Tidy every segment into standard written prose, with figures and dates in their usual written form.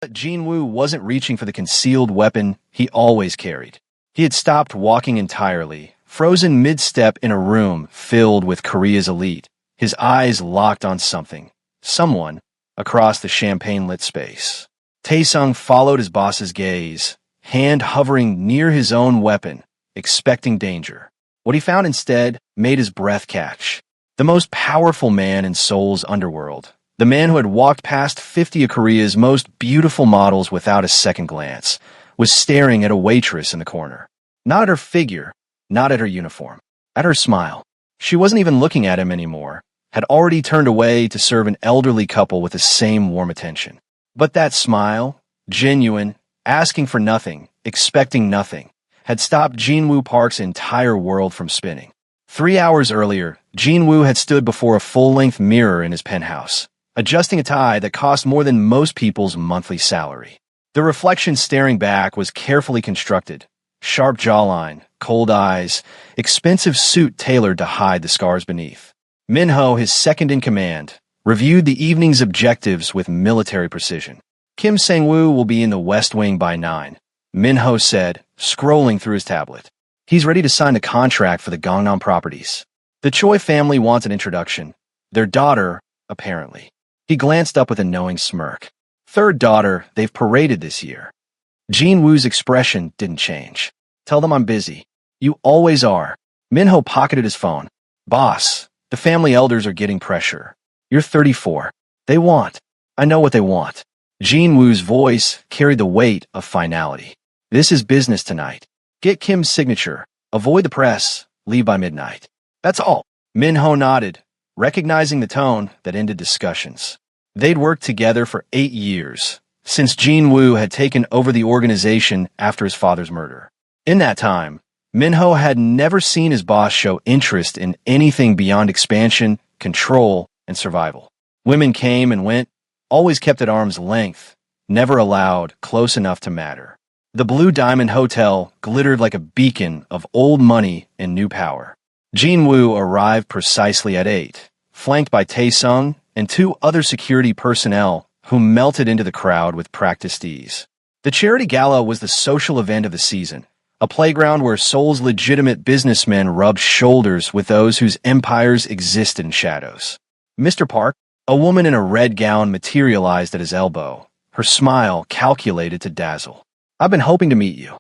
But Jinwoo wasn't reaching for the concealed weapon he always carried. He had stopped walking entirely, frozen mid-step in a room filled with Korea's elite, his eyes locked on someone, across the champagne-lit space. Taesung followed his boss's gaze, hand hovering near his own weapon, expecting danger. What he found instead made his breath catch. The most powerful man in Seoul's underworld, the man who had walked past 50 of Korea's most beautiful models without a second glance, was staring at a waitress in the corner. Not at her figure, not at her uniform, at her smile. She wasn't even looking at him anymore, had already turned away to serve an elderly couple with the same warm attention. But that smile, genuine, asking for nothing, expecting nothing, had stopped Jinwoo Park's entire world from spinning. 3 hours earlier, Jinwoo had stood before a full-length mirror in his penthouse, adjusting a tie that cost more than most people's monthly salary. The reflection staring back was carefully constructed. Sharp jawline, cold eyes, expensive suit tailored to hide the scars beneath. Minho, his second-in-command, reviewed the evening's objectives with military precision. Kim Sang-woo will be in the West Wing by 9, Minho said, scrolling through his tablet. He's ready to sign the contract for the Gangnam properties. The Choi family wants an introduction. Their daughter, apparently. He glanced up with a knowing smirk. Third daughter they've paraded this year. Jinwoo's expression didn't change. Tell them I'm busy. You always are. Minho pocketed his phone. Boss, the family elders are getting pressure. You're 34. They want. I know what they want. Jinwoo's voice carried the weight of finality. This is business tonight. Get Kim's signature. Avoid the press. Leave by midnight. That's all. Minho nodded, recognizing the tone that ended discussions. They'd worked together for 8 years, since Jinwoo had taken over the organization after his father's murder. In that time, Minho had never seen his boss show interest in anything beyond expansion, control, and survival. Women came and went, always kept at arm's length, never allowed close enough to matter. The Blue Diamond Hotel glittered like a beacon of old money and new power. Jinwoo arrived precisely at 8, flanked by Taesung and 2 other security personnel who melted into the crowd with practiced ease. The charity gala was the social event of the season, a playground where Seoul's legitimate businessmen rubbed shoulders with those whose empires existed in shadows. Mr. Park, a woman in a red gown, materialized at his elbow, her smile calculated to dazzle. I've been hoping to meet you.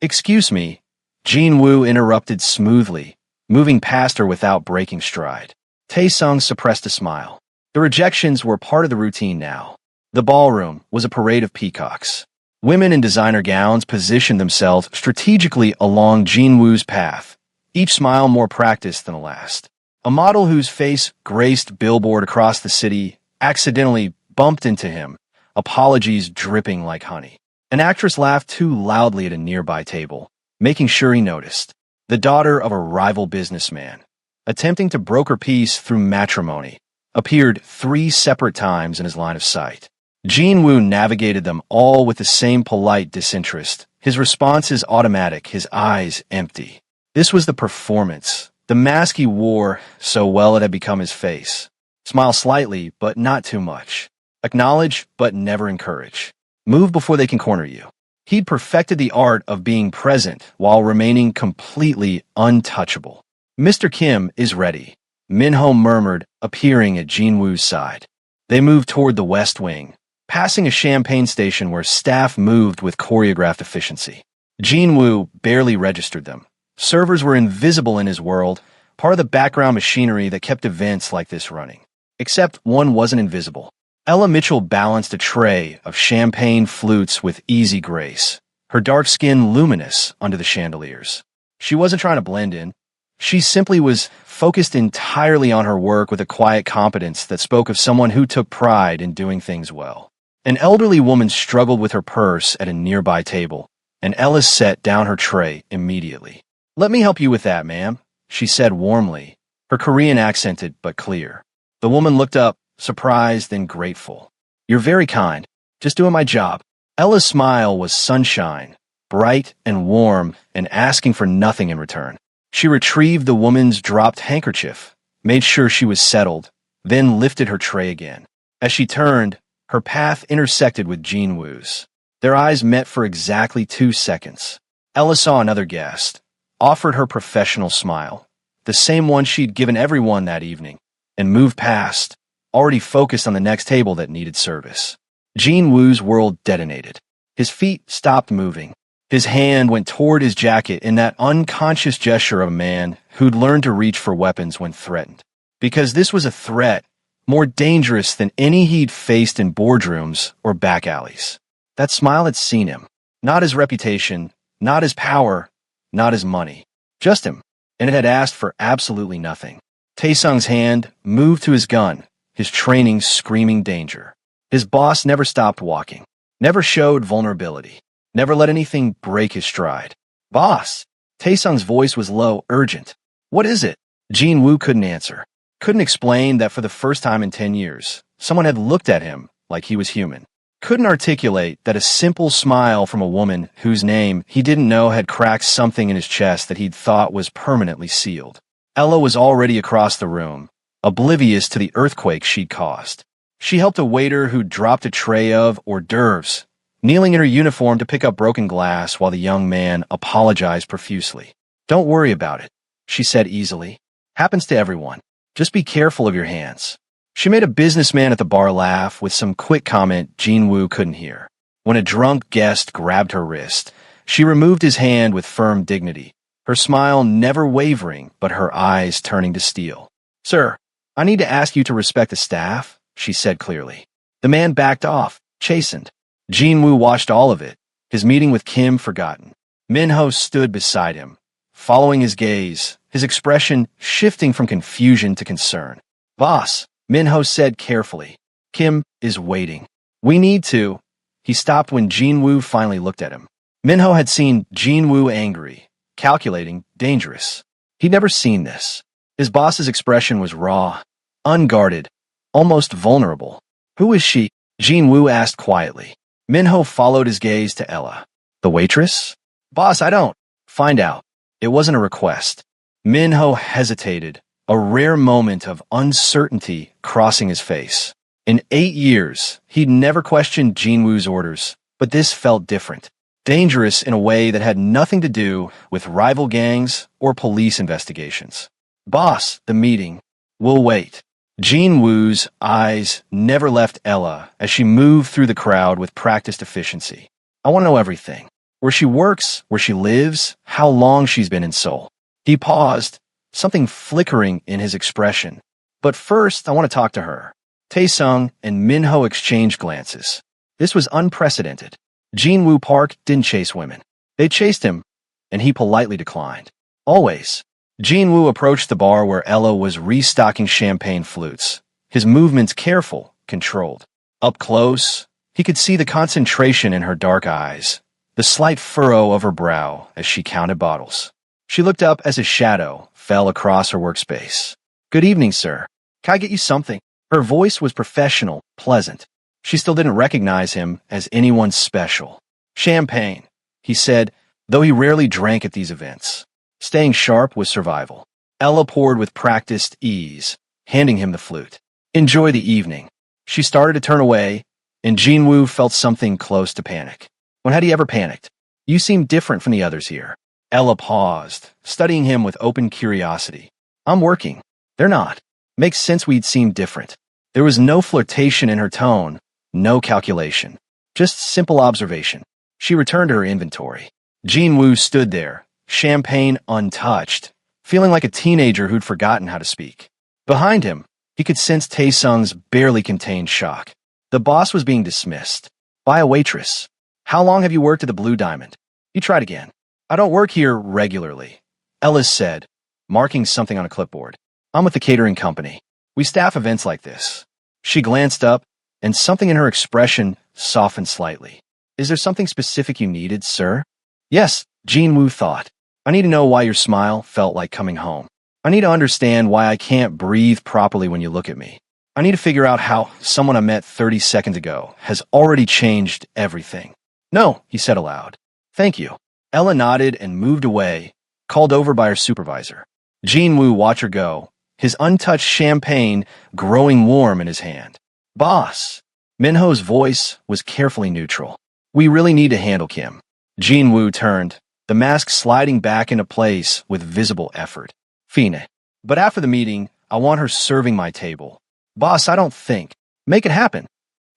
Excuse me, Jinwoo interrupted smoothly, moving past her without breaking stride. Taesung suppressed a smile. The rejections were part of the routine now. The ballroom was a parade of peacocks. Women in designer gowns positioned themselves strategically along Jinwoo's path, each smile more practiced than the last. A model whose face graced billboard across the city accidentally bumped into him, apologies dripping like honey. An actress laughed too loudly at a nearby table, making sure he noticed. The daughter of a rival businessman, attempting to broker peace through matrimony, appeared 3 separate times in his line of sight. Jinwoo navigated them all with the same polite disinterest, his responses automatic, his eyes empty. This was the performance, the mask he wore so well it had become his face. Smile slightly, but not too much. Acknowledge, but never encourage. Move before they can corner you. He'd perfected the art of being present while remaining completely untouchable. Mr. Kim is ready, Minho murmured, appearing at Jinwoo's side. They moved toward the West Wing, passing a champagne station where staff moved with choreographed efficiency. Jinwoo barely registered them. Servers were invisible in his world, part of the background machinery that kept events like this running. Except one wasn't invisible. Ella Mitchell balanced a tray of champagne flutes with easy grace, her dark skin luminous under the chandeliers. She wasn't trying to blend in. She simply was focused entirely on her work with a quiet competence that spoke of someone who took pride in doing things well. An elderly woman struggled with her purse at a nearby table, and Ella set down her tray immediately. "Let me help you with that, ma'am," she said warmly, her Korean accented but clear. The woman looked up, surprised and grateful. "You're very kind. Just doing my job." Ella's smile was sunshine, bright and warm, and asking for nothing in return. She retrieved the woman's dropped handkerchief, made sure she was settled, then lifted her tray again. As she turned, Her path intersected with Jean Wu's. Their eyes met for exactly 2 seconds. Ella saw another guest, offered her professional smile, the same one she'd given everyone that evening, and moved past, already focused on the next table that needed service. Jean Wu's world detonated. His feet stopped moving. His hand went toward his jacket in that unconscious gesture of a man who'd learned to reach for weapons when threatened. Because this was a threat more dangerous than any he'd faced in boardrooms or back alleys. That smile had seen him. Not his reputation, not his power, not his money. Just him. And it had asked for absolutely nothing. Taesung's hand moved to his gun, his training screaming danger. His boss never stopped walking, never showed vulnerability, never let anything break his stride. Boss! Taesung's voice was low, urgent. What is it? Jean Wu couldn't answer. Couldn't explain that for the first time in 10 years, someone had looked at him like he was human. Couldn't articulate that a simple smile from a woman whose name he didn't know had cracked something in his chest that he'd thought was permanently sealed. Ella was already across the room, oblivious to the earthquake she'd caused. She helped a waiter who dropped a tray of hors d'oeuvres, kneeling in her uniform to pick up broken glass while the young man apologized profusely. Don't worry about it, she said easily. Happens to everyone. Just be careful of your hands. She made a businessman at the bar laugh with some quick comment Jean Wu couldn't hear. When a drunk guest grabbed her wrist, she removed his hand with firm dignity, her smile never wavering but her eyes turning to steel. Sir, I need to ask you to respect the staff, she said clearly. The man backed off, chastened. Jean Wu watched all of it, his meeting with Kim forgotten. Minho stood beside him, following his gaze, his expression shifting from confusion to concern. Boss, Minho said carefully. Kim is waiting. We need to. He stopped when Jean Wu finally looked at him. Minho had seen Jean Wu angry, calculating, dangerous. He'd never seen this. His boss's expression was raw, unguarded, almost vulnerable. Who is she? Jean Wu asked quietly. Minho followed his gaze to Ella. The waitress? Boss, I don't. Find out. It wasn't a request. Minho hesitated, a rare moment of uncertainty crossing his face. In 8 years, he'd never questioned Jean Wu's orders, but this felt different. Dangerous in a way that had nothing to do with rival gangs or police investigations. Boss, the meeting. We'll wait. Jean Wu's eyes never left Ella as she moved through the crowd with practiced efficiency. I want to know everything. Where she works, where she lives, how long she's been in Seoul. He paused, something flickering in his expression. But first, I want to talk to her. Taesung and Minho exchanged glances. This was unprecedented. Jean Wu Park didn't chase women. They chased him, and he politely declined. Always. Jean Wu approached the bar where Ella was restocking champagne flutes, his movements careful, controlled. Up close, he could see the concentration in her dark eyes, the slight furrow of her brow as she counted bottles. She looked up as his shadow fell across her workspace. Good evening, sir. Can I get you something? Her voice was professional, pleasant. She still didn't recognize him as anyone special. Champagne, he said, though he rarely drank at these events. Staying sharp was survival. Ella poured with practiced ease, handing him the flute. Enjoy the evening. She started to turn away, and Jean Wu felt something close to panic. When had he ever panicked? You seem different from the others here. Ella paused, studying him with open curiosity. I'm working. They're not. Makes sense we'd seem different. There was no flirtation in her tone, no calculation. Just simple observation. She returned to her inventory. Jean Wu stood there, champagne untouched, feeling like a teenager who'd forgotten how to speak. Behind him, he could sense Taesung's barely contained shock. The boss was being dismissed. By a waitress. How long have you worked at the Blue Diamond? He tried again. I don't work here regularly, Ellis said, marking something on a clipboard. I'm with the catering company. We staff events like this. She glanced up, and something in her expression softened slightly. Is there something specific you needed, sir? Yes, Jean Wu thought. I need to know why your smile felt like coming home. I need to understand why I can't breathe properly when you look at me. I need to figure out how someone I met 30 seconds ago has already changed everything. No, he said aloud. Thank you. Ella nodded and moved away, called over by her supervisor. Jean Wu watched her go, his untouched champagne growing warm in his hand. Boss! Minho's voice was carefully neutral. We really need to handle Kim. Jin-woo turned, the mask sliding back into place with visible effort. Fine. But after the meeting, I want her serving my table. Boss, I don't think. Make it happen.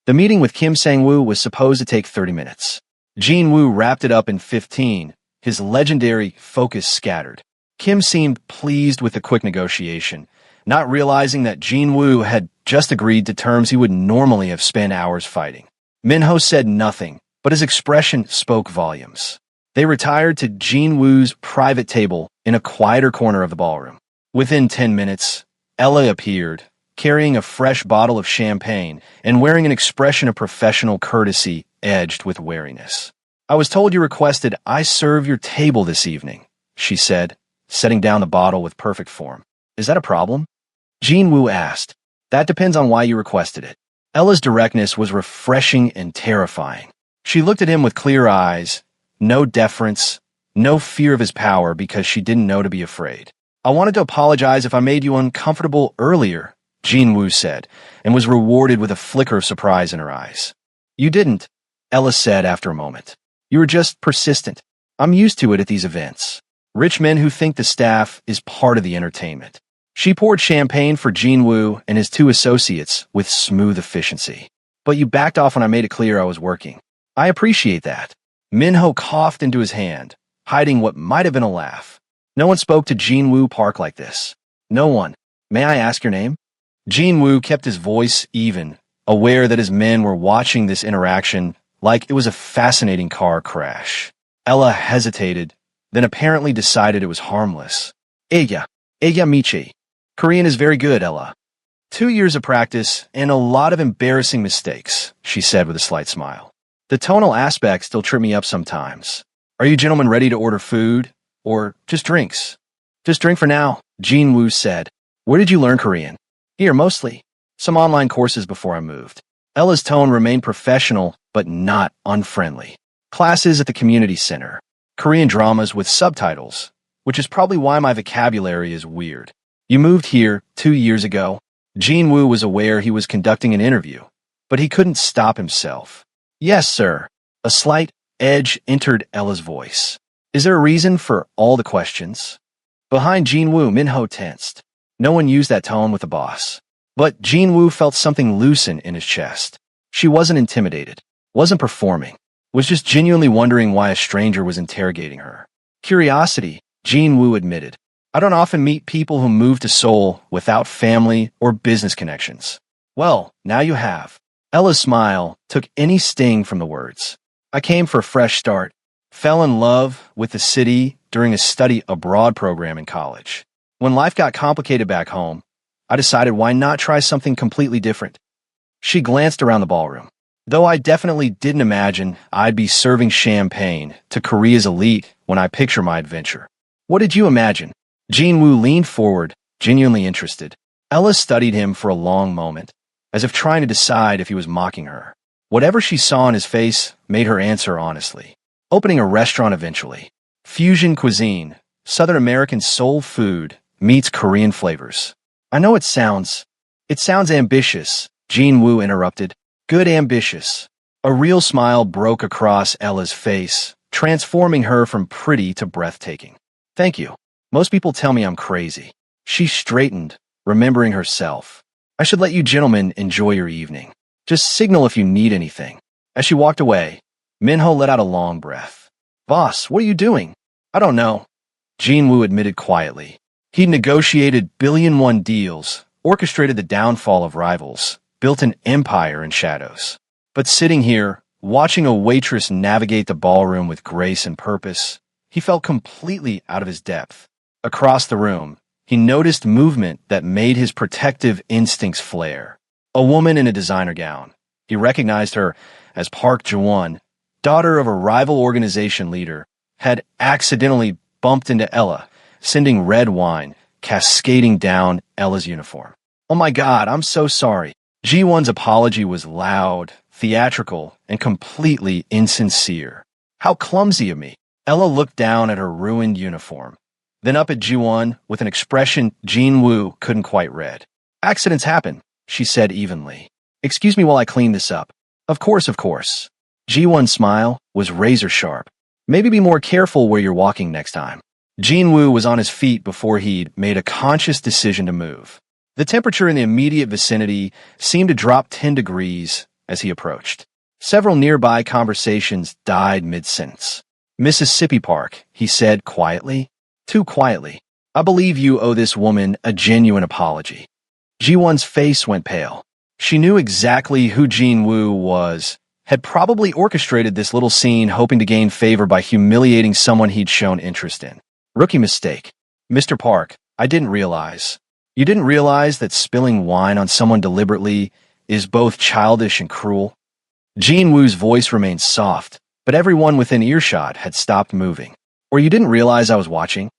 The meeting with Kim Sang-woo was supposed to take 30 minutes. Jin-woo wrapped it up in 15, his legendary focus scattered. Kim seemed pleased with the quick negotiation, not realizing that Jin-woo had just agreed to terms he would normally have spent hours fighting. Minho said nothing, but his expression spoke volumes. They retired to Jin-woo's private table in a quieter corner of the ballroom. Within 10 minutes, Ella appeared, carrying a fresh bottle of champagne and wearing an expression of professional courtesy edged with wariness. I was told you requested I serve your table this evening, she said, setting down the bottle with perfect form. Is that a problem? Jin-woo asked. That depends on why you requested it. Ella's directness was refreshing and terrifying. She looked at him with clear eyes, no deference, no fear of his power because she didn't know to be afraid. I wanted to apologize if I made you uncomfortable earlier, Jin-woo said, and was rewarded with a flicker of surprise in her eyes. You didn't, Ella said after a moment. You were just persistent. I'm used to it at these events. Rich men who think the staff is part of the entertainment. She poured champagne for Jin-woo and his two associates with smooth efficiency. But you backed off when I made it clear I was working. I appreciate that. Minho coughed into his hand, hiding what might have been a laugh. No one spoke to Jin-woo Park like this. No one. May I ask your name? Jin-woo kept his voice even, aware that his men were watching this interaction like it was a fascinating car crash. Ella hesitated, then apparently decided it was harmless. Ella Michi. Korean is very good, Ella. 2 years of practice and a lot of embarrassing mistakes, she said with a slight smile. The tonal aspects still trip me up sometimes. Are you gentlemen ready to order food? Or just drinks? Just drink for now, Jin-woo said. Where did you learn Korean? Here, mostly. Some online courses before I moved. Ella's tone remained professional, but not unfriendly. Classes at the community center. Korean dramas with subtitles, which is probably why my vocabulary is weird. You moved here 2 years ago. Jin-woo was aware he was conducting an interview, but he couldn't stop himself. Yes, sir. A slight edge entered Ella's voice. Is there a reason for all the questions? Behind Jin-woo, Minho tensed. No one used that tone with the boss. But Jin-woo felt something loosen in his chest. She wasn't intimidated, wasn't performing, was just genuinely wondering why a stranger was interrogating her. Curiosity, Jin-woo admitted. I don't often meet people who move to Seoul without family or business connections. Well, now you have. Ella's smile took any sting from the words. I came for a fresh start. Fell in love with the city during a study abroad program in college. When life got complicated back home, I decided why not try something completely different. She glanced around the ballroom. Though I definitely didn't imagine I'd be serving champagne to Korea's elite when I picture my adventure. What did you imagine? Jin-woo leaned forward, genuinely interested. Ella studied him for a long moment, as if trying to decide if he was mocking her. Whatever she saw in his face made her answer honestly. Opening a restaurant eventually. Fusion cuisine, Southern American soul food, meets Korean flavors. I know it sounds ambitious, Jin-woo interrupted. Good ambitious. A real smile broke across Ella's face, transforming her from pretty to breathtaking. Thank you. Most people tell me I'm crazy. She straightened, remembering herself. I should let you gentlemen enjoy your evening. Just signal if you need anything. As she walked away, Minho let out a long breath. Boss, what are you doing? I don't know. Jin-woo admitted quietly. He negotiated billion-won deals, orchestrated the downfall of rivals, built an empire in shadows. But sitting here, watching a waitress navigate the ballroom with grace and purpose, he felt completely out of his depth. Across the room, he noticed movement that made his protective instincts flare. A woman in a designer gown. He recognized her as Park Ji-won, daughter of a rival organization leader, had accidentally bumped into Ella, sending red wine cascading down Ella's uniform. Oh my God, I'm so sorry. Ji-won's apology was loud, theatrical, and completely insincere. How clumsy of me. Ella looked down at her ruined uniform, then up at Ji-won with an expression Jin-woo couldn't quite read. Accidents happen, she said evenly. Excuse me while I clean this up. Of course, of course. Ji-won's smile was razor sharp. Maybe be more careful where you're walking next time. Jin-woo was on his feet before he'd made a conscious decision to move. The temperature in the immediate vicinity seemed to drop 10 degrees as he approached. Several nearby conversations died mid-sentence. Mississippi Park, he said quietly. Too quietly. I believe you owe this woman a genuine apology. Ji-won's face went pale. She knew exactly who Jin-woo was, had probably orchestrated this little scene hoping to gain favor by humiliating someone he'd shown interest in. Rookie mistake. Mr. Park, I didn't realize. You didn't realize that spilling wine on someone deliberately is both childish and cruel? Jin-woo's voice remained soft, but everyone within earshot had stopped moving. Or you didn't realize I was watching?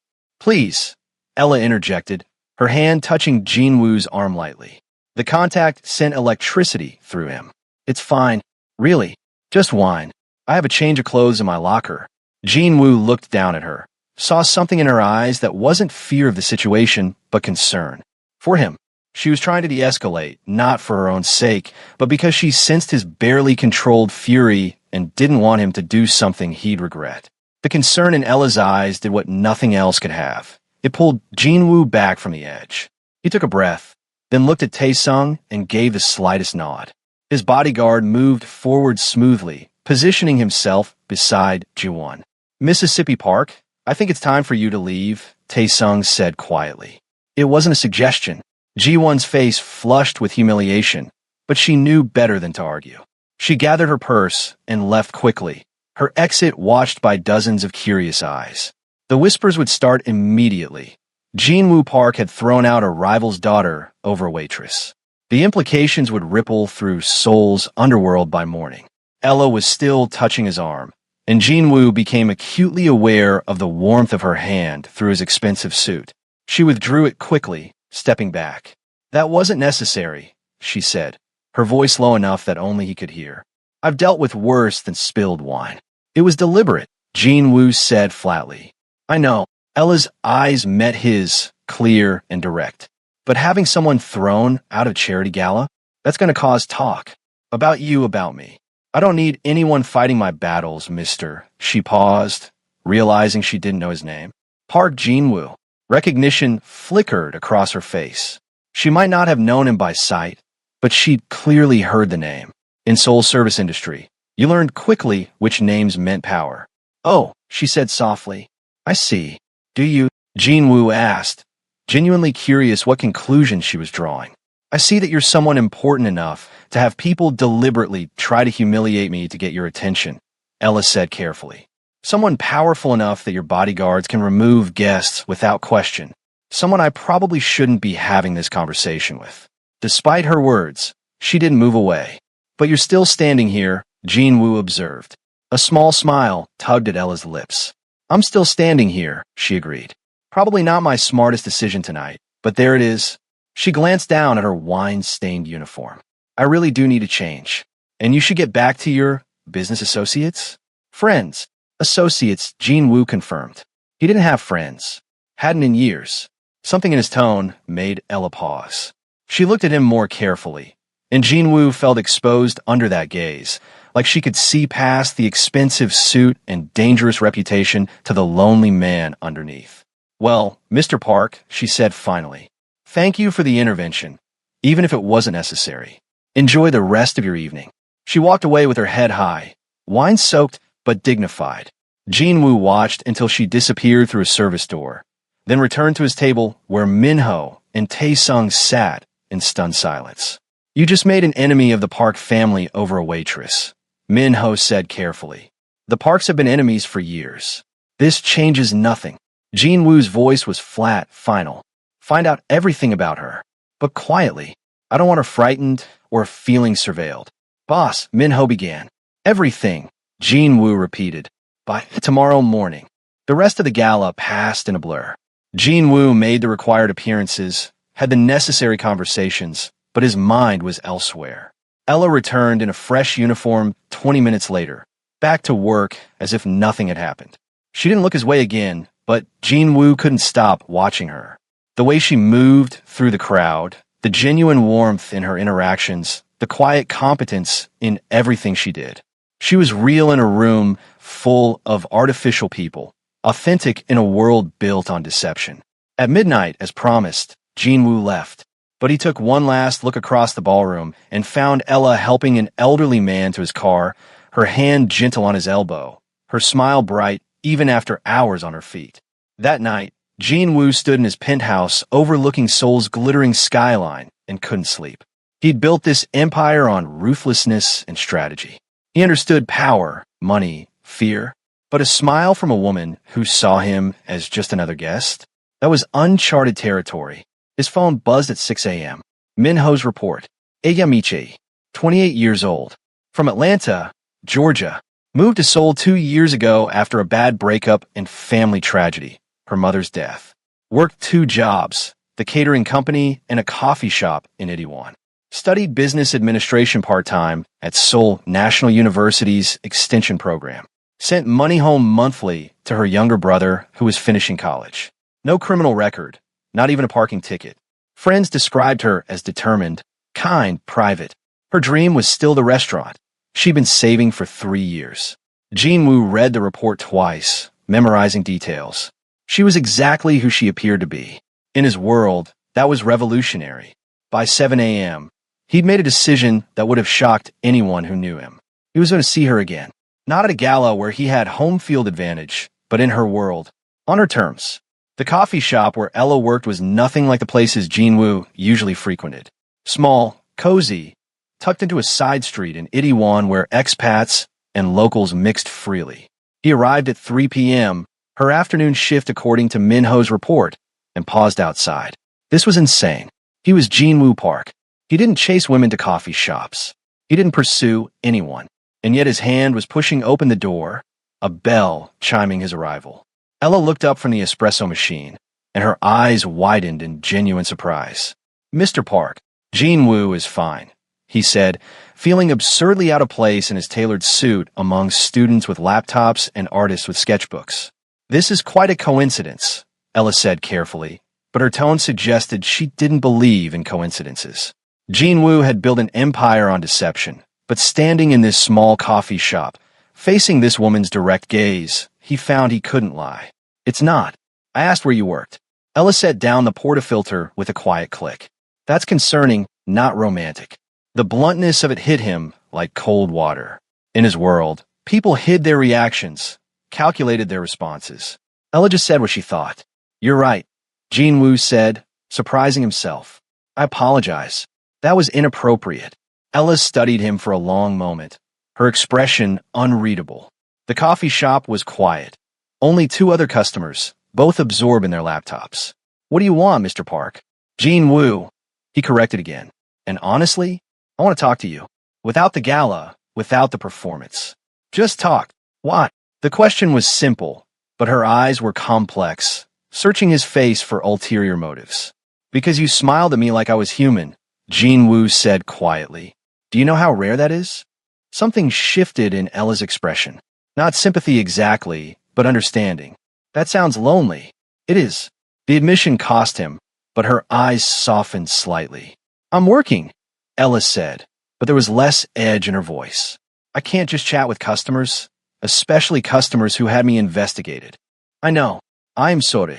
Please, Ella interjected, her hand touching Jin-woo's arm lightly. The contact sent electricity through him. It's fine. Really. Just wine. I have a change of clothes in my locker. Jin-woo looked down at her, saw something in her eyes that wasn't fear of the situation, but concern. For him. She was trying to de-escalate, not for her own sake, but because she sensed his barely controlled fury and didn't want him to do something he'd regret. The concern in Ella's eyes did what nothing else could have. It pulled Jin-woo back from the edge. He took a breath, then looked at Tae-sung and gave the slightest nod. His bodyguard moved forward smoothly, positioning himself beside Ji-won. Mississippi Park, I think it's time for you to leave, Tae-sung said quietly. It wasn't a suggestion. Ji-won's face flushed with humiliation, but she knew better than to argue. She gathered her purse and left quickly, her exit watched by dozens of curious eyes. The whispers would start immediately. Jin-woo Park had thrown out a rival's daughter over Waitress. The implications would ripple through Seoul's underworld by morning. Ella was still touching his arm, and Jin-woo became acutely aware of the warmth of her hand through his expensive suit. She withdrew it quickly, stepping back. That wasn't necessary, she said, her voice low enough that only he could hear. I've dealt with worse than spilled wine. It was deliberate, Jin-woo said flatly. I know. Ella's eyes met his, clear and direct. But having someone thrown out of charity gala, that's going to cause talk. About you, about me. I don't need anyone fighting my battles, mister. She paused, realizing she didn't know his name. Park Jin-woo. Recognition flickered across her face. She might not have known him by sight, but she'd clearly heard the name. In Seoul's service industry, you learned quickly which names meant power. Oh, she said softly. I see. Do you? Jin-woo asked, genuinely curious what conclusion she was drawing. I see that you're someone important enough to have people deliberately try to humiliate me to get your attention, Ella said carefully. Someone powerful enough that your bodyguards can remove guests without question. Someone I probably shouldn't be having this conversation with. Despite her words, she didn't move away. But you're still standing here, Jin-woo observed. A small smile tugged at Ella's lips. I'm still standing here, she agreed. Probably not my smartest decision tonight, but there it is. She glanced down at her wine-stained uniform. I really do need a change. And you should get back to your business associates? Friends. Associates, Jin-woo confirmed. He didn't have friends. Hadn't in years. Something in his tone made Ella pause. She looked at him more carefully, and Jin-woo felt exposed under that gaze, like she could see past the expensive suit and dangerous reputation to the lonely man underneath. Well, Mr. Park, she said finally, thank you for the intervention, even if it wasn't necessary. Enjoy the rest of your evening. She walked away with her head high, wine-soaked but dignified. Jin-woo watched until she disappeared through a service door, then returned to his table where Min-ho and Tae-sung sat in stunned silence. You just made an enemy of the Park family over a waitress, Min-ho said carefully. The Parks have been enemies for years. This changes nothing. Jin-woo's voice was flat, final. Find out everything about her, but quietly. I don't want her frightened or feeling surveilled. Boss, Min-ho began. Everything, Jin-woo repeated. By tomorrow morning. The rest of the gala passed in a blur. Jin-woo made the required appearances, had the necessary conversations, but his mind was elsewhere. Ella returned in a fresh uniform 20 minutes later, back to work as if nothing had happened. She didn't look his way again, but Jin-woo couldn't stop watching her. The way she moved through the crowd, the genuine warmth in her interactions, the quiet competence in everything she did. She was real in a room full of artificial people, authentic in a world built on deception. At midnight, as promised, Jinwoo left, but he took one last look across the ballroom and found Ella helping an elderly man to his car, her hand gentle on his elbow, her smile bright even after hours on her feet. That night, Jinwoo stood in his penthouse overlooking Seoul's glittering skyline and couldn't sleep. He'd built this empire on ruthlessness and strategy. He understood power, money, fear, but a smile from a woman who saw him as just another guest? That was uncharted territory. His phone buzzed at 6 a.m. Minho's report. Aya Michi, 28 years old, from Atlanta, Georgia, moved to Seoul 2 years ago after a bad breakup and family tragedy, her mother's death. Worked 2 jobs, the catering company and a coffee shop in Itaewon. Studied business administration part-time at Seoul National University's extension program. Sent money home monthly to her younger brother who was finishing college. No criminal record, not even a parking ticket. Friends described her as determined, kind, private. Her dream was still the restaurant. She'd been saving for 3 years. Jinwoo read the report twice, memorizing details. She was exactly who she appeared to be. In his world, that was revolutionary. By 7 a.m., he'd made a decision that would have shocked anyone who knew him. He was going to see her again. Not at a gala where he had home field advantage, but in her world, on her terms. The coffee shop where Ella worked was nothing like the places Jinwoo usually frequented. Small, cozy, tucked into a side street in Itaewon where expats and locals mixed freely. He arrived at 3 p.m., her afternoon shift according to Minho's report, and paused outside. This was insane. He was Jinwoo Park. He didn't chase women to coffee shops. He didn't pursue anyone. And yet his hand was pushing open the door, a bell chiming his arrival. Ella looked up from the espresso machine, and her eyes widened in genuine surprise. Mr. Park, Jinwoo is fine, he said, feeling absurdly out of place in his tailored suit among students with laptops and artists with sketchbooks. This is quite a coincidence, Ella said carefully, but her tone suggested she didn't believe in coincidences. Jinwoo had built an empire on deception, but standing in this small coffee shop, facing this woman's direct gaze, he found he couldn't lie. It's not. I asked where you worked. Ella set down the portafilter with a quiet click. That's concerning, not romantic. The bluntness of it hit him like cold water. In his world, people hid their reactions, calculated their responses. Ella just said what she thought. You're right, Jinwoo said, surprising himself. I apologize. That was inappropriate. Ella studied him for a long moment, her expression unreadable. The coffee shop was quiet. Only 2 other customers, both absorbed in their laptops. What do you want, Mr. Park? Jinwoo, he corrected again. And honestly, I want to talk to you. Without the gala, without the performance. Just talk. What? The question was simple, but her eyes were complex, searching his face for ulterior motives. Because you smiled at me like I was human, Jinwoo said quietly. Do you know how rare that is? Something shifted in Ella's expression. Not sympathy exactly, but understanding. That sounds lonely. It is. The admission cost him, but her eyes softened slightly. I'm working, Ella said, but there was less edge in her voice. I can't just chat with customers, especially customers who had me investigated. I know. I'm sorry.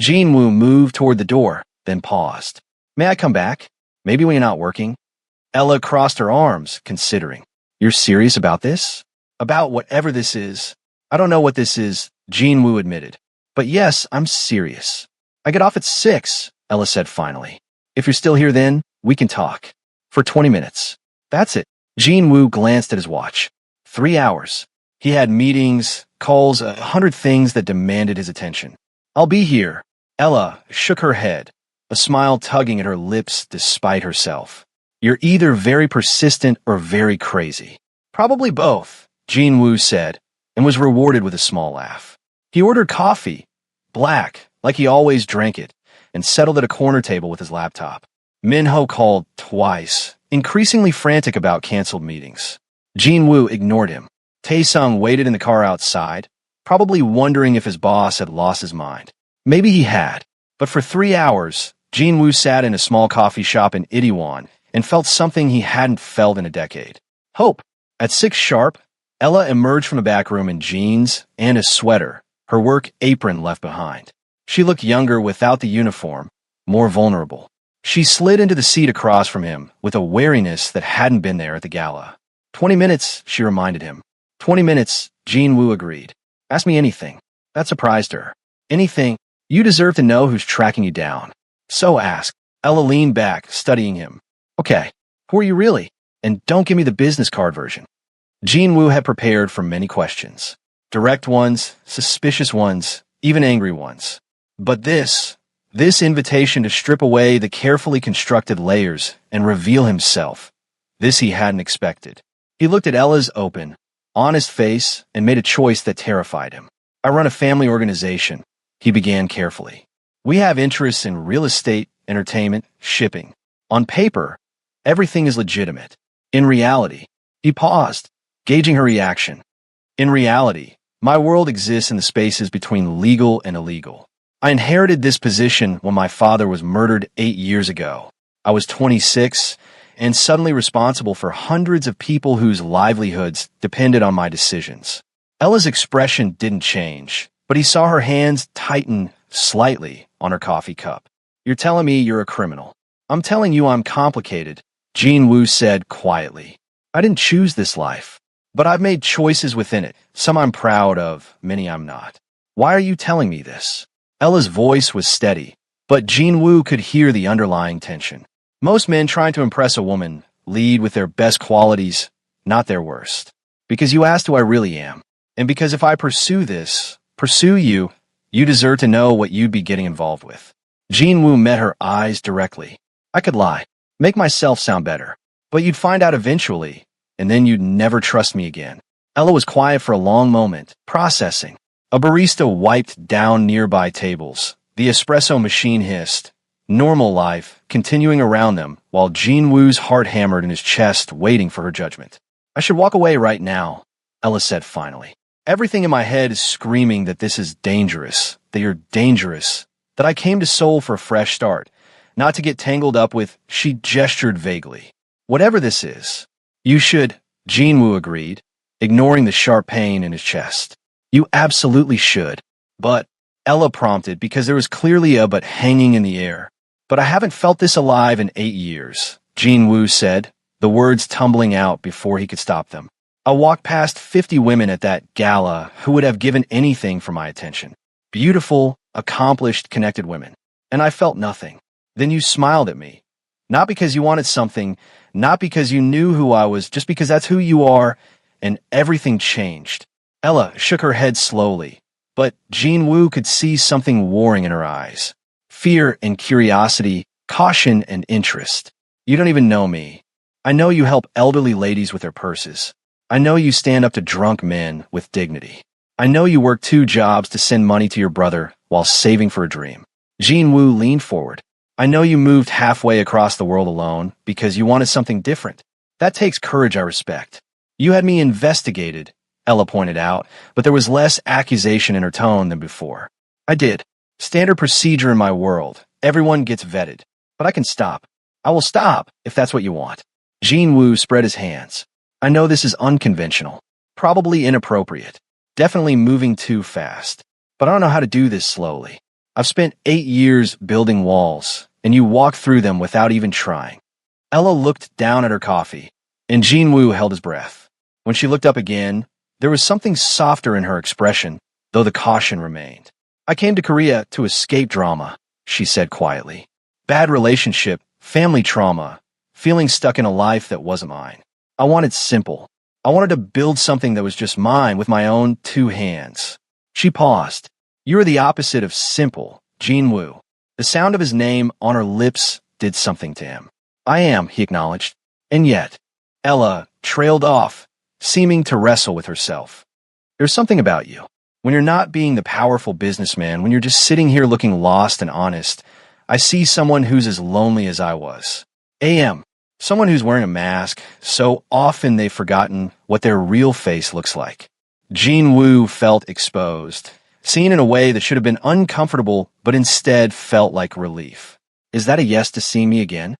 Jinwoo moved toward the door, then paused. May I come back? Maybe when you're not working? Ella crossed her arms, considering. You're serious about this? About whatever this is. I don't know what this is, Jinwoo admitted. But yes, I'm serious. I get off at 6, Ella said finally. If you're still here then, we can talk. For 20 minutes. That's it. Jinwoo glanced at his watch. 3 hours. He had meetings, calls, 100 things that demanded his attention. I'll be here. Ella shook her head, a smile tugging at her lips despite herself. You're either very persistent or very crazy. Probably both, Jinwoo said, and was rewarded with a small laugh. He ordered coffee, black, like he always drank it, and settled at a corner table with his laptop. Minho called twice, increasingly frantic about canceled meetings. Jinwoo ignored him. Taesung waited in the car outside, probably wondering if his boss had lost his mind. Maybe he had, but for 3 hours, Jinwoo sat in a small coffee shop in Itaewon and felt something he hadn't felt in a decade. Hope. At 6 sharp, Ella emerged from the back room in jeans and a sweater, her work apron left behind. She looked younger without the uniform, more vulnerable. She slid into the seat across from him with a wariness that hadn't been there at the gala. 20 minutes, she reminded him. 20 minutes, Jean Wu agreed. Ask me anything. That surprised her. Anything. You deserve to know who's tracking you down. So ask. Ella leaned back, studying him. Okay, who are you really? And don't give me the business card version. Jean Wu had prepared for many questions. Direct ones, suspicious ones, even angry ones. But this invitation to strip away the carefully constructed layers and reveal himself, this he hadn't expected. He looked at Ella's open, honest face and made a choice that terrified him. I run a family organization, he began carefully. We have interests in real estate, entertainment, shipping. On paper, everything is legitimate. In reality, he paused, gauging her reaction. In reality, my world exists in the spaces between legal and illegal. I inherited this position when my father was murdered 8 years ago. I was 26 and suddenly responsible for hundreds of people whose livelihoods depended on my decisions. Ella's expression didn't change, but he saw her hands tighten slightly on her coffee cup. You're telling me you're a criminal. I'm telling you I'm complicated, Jean Wu said quietly. I didn't choose this life, but I've made choices within it. Some I'm proud of, many I'm not. Why are you telling me this? Ella's voice was steady, but Jean Wu could hear the underlying tension. Most men trying to impress a woman lead with their best qualities, not their worst. Because you asked who I really am, and because if I pursue you, you deserve to know what you'd be getting involved with. Jean Wu met her eyes directly. I could lie, make myself sound better, but you'd find out eventually, and then you'd never trust me again. Ella was quiet for a long moment, processing. A barista wiped down nearby tables. The espresso machine hissed. Normal life, continuing around them, while Jean Wu's heart hammered in his chest, waiting for her judgment. I should walk away right now, Ella said finally. Everything in my head is screaming that this is dangerous, that you're dangerous, that I came to Seoul for a fresh start, not to get tangled up with, she gestured vaguely. Whatever this is, you should, Jean Wu agreed, ignoring the sharp pain in his chest. You absolutely should. But, Ella prompted because there was clearly a but hanging in the air. But I haven't felt this alive in 8 years, Jean Wu said, the words tumbling out before he could stop them. I walked past 50 women at that gala who would have given anything for my attention. Beautiful, accomplished, connected women. And I felt nothing. Then you smiled at me. Not because you wanted something, not because you knew who I was, just because that's who you are, and everything changed. Ella shook her head slowly, but Jean Wu could see something warring in her eyes. Fear and curiosity, caution and interest. You don't even know me. I know you help elderly ladies with their purses. I know you stand up to drunk men with dignity. I know you work 2 jobs to send money to your brother while saving for a dream. Jean Wu leaned forward. I know you moved halfway across the world alone because you wanted something different. That takes courage I respect. You had me investigated, Ella pointed out, but there was less accusation in her tone than before. I did. Standard procedure in my world. Everyone gets vetted. But I can stop. I will stop if that's what you want. Jean Wu spread his hands. I know this is unconventional. Probably inappropriate. Definitely moving too fast. But I don't know how to do this slowly. I've spent 8 years building walls, and you walk through them without even trying. Ella looked down at her coffee, and Jean Wu held his breath. When she looked up again, there was something softer in her expression, though the caution remained. I came to Korea to escape drama, she said quietly. Bad relationship, family trauma, feeling stuck in a life that wasn't mine. I wanted simple. I wanted to build something that was just mine with my own 2 hands. She paused. You are the opposite of simple, Jean Wu. The sound of his name on her lips did something to him. I am, he acknowledged. And yet, Ella trailed off, seeming to wrestle with herself. There's something about you. When you're not being the powerful businessman, when you're just sitting here looking lost and honest, I see someone who's as lonely as I was. AM. Someone who's wearing a mask, so often they've forgotten what their real face looks like. Jean Wu felt exposed, seen in a way that should have been uncomfortable, but instead felt like relief. Is that a yes to see me again?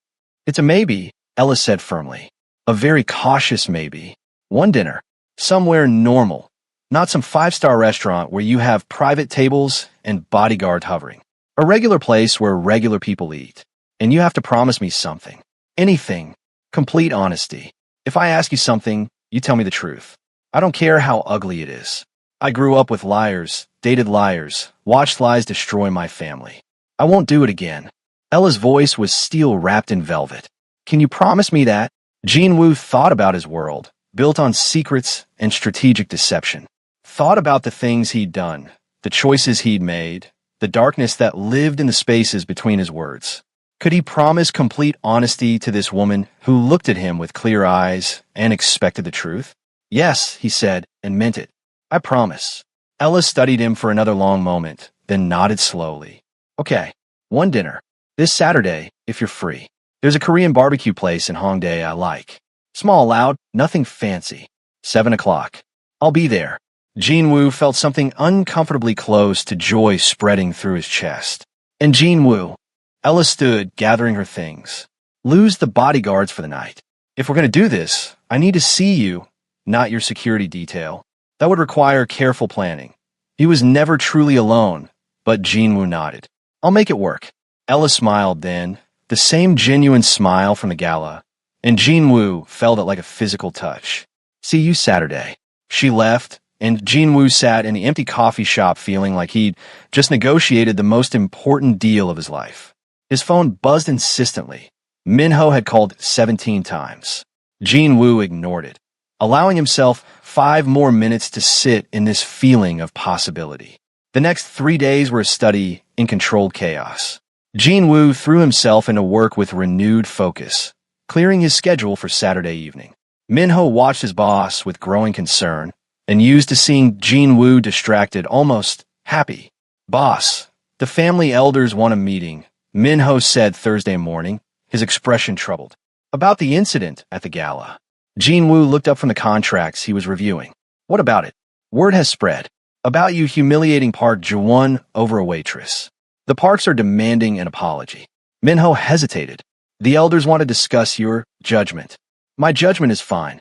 It's a maybe, Ella said firmly. A very cautious maybe. One dinner. Somewhere normal. Not some five-star restaurant where you have private tables and bodyguard hovering. A regular place where regular people eat. And you have to promise me something. Anything. Complete honesty. If I ask you something, you tell me the truth. I don't care how ugly it is. I grew up with liars, dated liars, watched lies destroy my family. I won't do it again. Ella's voice was steel wrapped in velvet. Can you promise me that? Jinwoo thought about his world, built on secrets and strategic deception. Thought about the things he'd done, the choices he'd made, the darkness that lived in the spaces between his words. Could he promise complete honesty to this woman who looked at him with clear eyes and expected the truth? Yes, he said, and meant it. I promise. Ella studied him for another long moment, then nodded slowly. Okay, one dinner. This Saturday, if you're free. There's a Korean barbecue place in Hongdae I like. Small, loud, nothing fancy. 7 o'clock. I'll be there. Jinwoo felt something uncomfortably close to joy spreading through his chest. And Jinwoo. Ella stood, gathering her things. Lose the bodyguards for the night. If we're going to do this, I need to see you, not your security detail. That would require careful planning. He was never truly alone, but Jinwoo nodded. I'll make it work. Ella smiled then, the same genuine smile from the gala, and Jinwoo felt it like a physical touch. See you Saturday. She left, and Jinwoo sat in the empty coffee shop feeling like he'd just negotiated the most important deal of his life. His phone buzzed insistently. Minho had called 17 times. Jinwoo ignored it, allowing himself 5 more minutes to sit in this feeling of possibility. The next 3 days were a study in controlled chaos. Jinwoo threw himself into work with renewed focus, clearing his schedule for Saturday evening. Minho watched his boss with growing concern and used to seeing Jinwoo distracted, almost happy. Boss, the family elders want a meeting, Minho said Thursday morning, his expression troubled. About the incident at the gala. Jinwoo looked up from the contracts he was reviewing. What about it? Word has spread. About you humiliating Park Ji-won over a waitress. The Parks are demanding an apology. Minho hesitated. The elders want to discuss your judgment. My judgment is fine.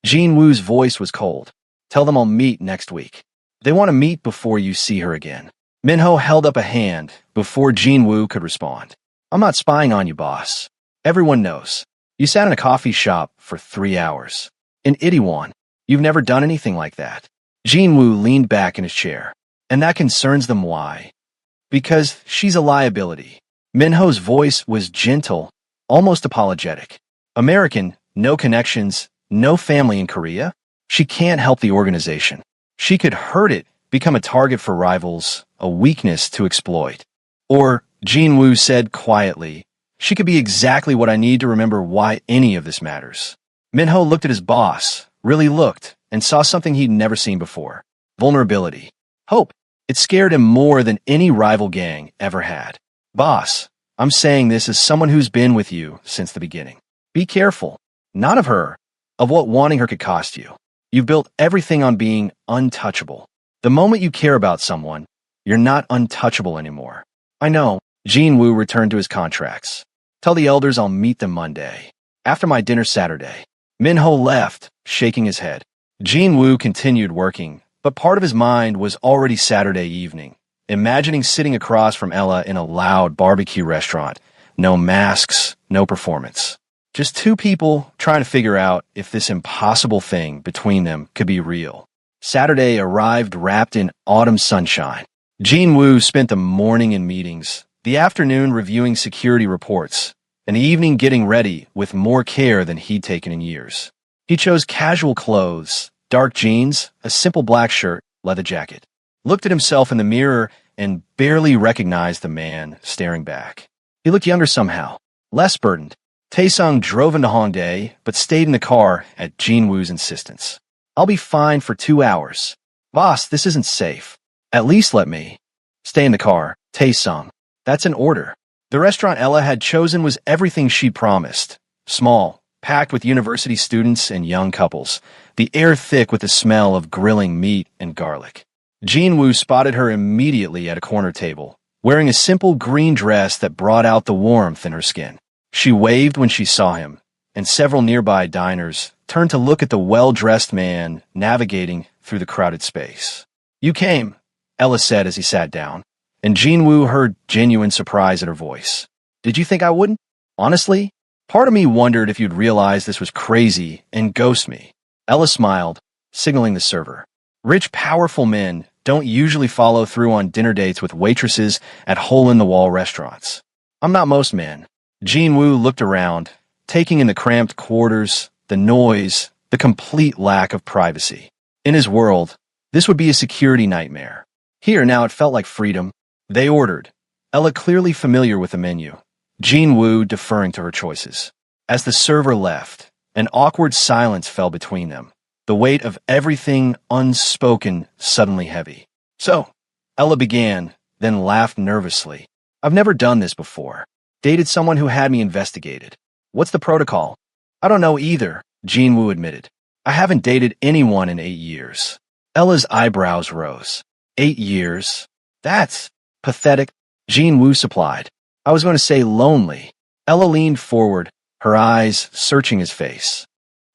Jinwoo's voice was cold. Tell them I'll meet next week. They want to meet before you see her again. Minho held up a hand before Jinwoo could respond. I'm not spying on you, boss. Everyone knows. You sat in a coffee shop for 3 hours. In Itaewon, you've never done anything like that. Jinwoo leaned back in his chair. And that concerns them. Why? Because she's a liability. Minho's voice was gentle, almost apologetic. American, no connections, no family in Korea. She can't help the organization. She could hurt it, become a target for rivals, a weakness to exploit. Or, Jinwoo said quietly, she could be exactly what I need to remember why any of this matters. Minho looked at his boss, really looked, and saw something he'd never seen before. Vulnerability. Hope. It scared him more than any rival gang ever had. Boss, I'm saying this as someone who's been with you since the beginning. Be careful. Not of her, of what wanting her could cost you. You've built everything on being untouchable. The moment you care about someone, you're not untouchable anymore. I know. Jinwoo returned to his contracts. Tell the elders I'll meet them Monday. After my dinner Saturday. Minho left, shaking his head. Jinwoo continued working, but part of his mind was already Saturday evening, imagining sitting across from Ella in a loud barbecue restaurant. No masks, no performance. Just 2 people trying to figure out if this impossible thing between them could be real. Saturday arrived wrapped in autumn sunshine. Jinwoo spent the morning in meetings, the afternoon reviewing security reports, and the evening getting ready with more care than he'd taken in years. He chose casual clothes, dark jeans, a simple black shirt, leather jacket. Looked at himself in the mirror and barely recognized the man staring back. He looked younger somehow, less burdened. Taesung drove into Hongdae, but stayed in the car at Jinwoo's insistence. I'll be fine for 2 hours. Boss, this isn't safe. At least let me. Stay in the car, Taesung. That's an order. The restaurant Ella had chosen was everything she promised. Small, packed with university students and young couples. The air thick with the smell of grilling meat and garlic. Jinwoo spotted her immediately at a corner table, wearing a simple green dress that brought out the warmth in her skin. She waved when she saw him, and several nearby diners turned to look at the well-dressed man navigating through the crowded space. "You came," Ella said as he sat down, and Jinwoo heard genuine surprise in her voice. "Did you think I wouldn't? Honestly, part of me wondered if you'd realize this was crazy and ghost me." Ella smiled, signaling the server. Rich, powerful men don't usually follow through on dinner dates with waitresses at hole-in-the-wall restaurants. "I'm not most men." Jinwoo looked around, taking in the cramped quarters, the noise, the complete lack of privacy. In his world, this would be a security nightmare. Here now it felt like freedom. They ordered, Ella clearly familiar with the menu, Jinwoo deferring to her choices. As the server left, an awkward silence fell between them, the weight of everything unspoken suddenly heavy. "So," Ella began, then laughed nervously. "I've never done this before. Dated someone who had me investigated. What's the protocol?" "I don't know either," Jinwoo admitted. "I haven't dated anyone in 8 years." Ella's eyebrows rose. 8 years? That's pathetic, Jinwoo supplied. "I was going to say lonely." Ella leaned forward, her eyes searching his face.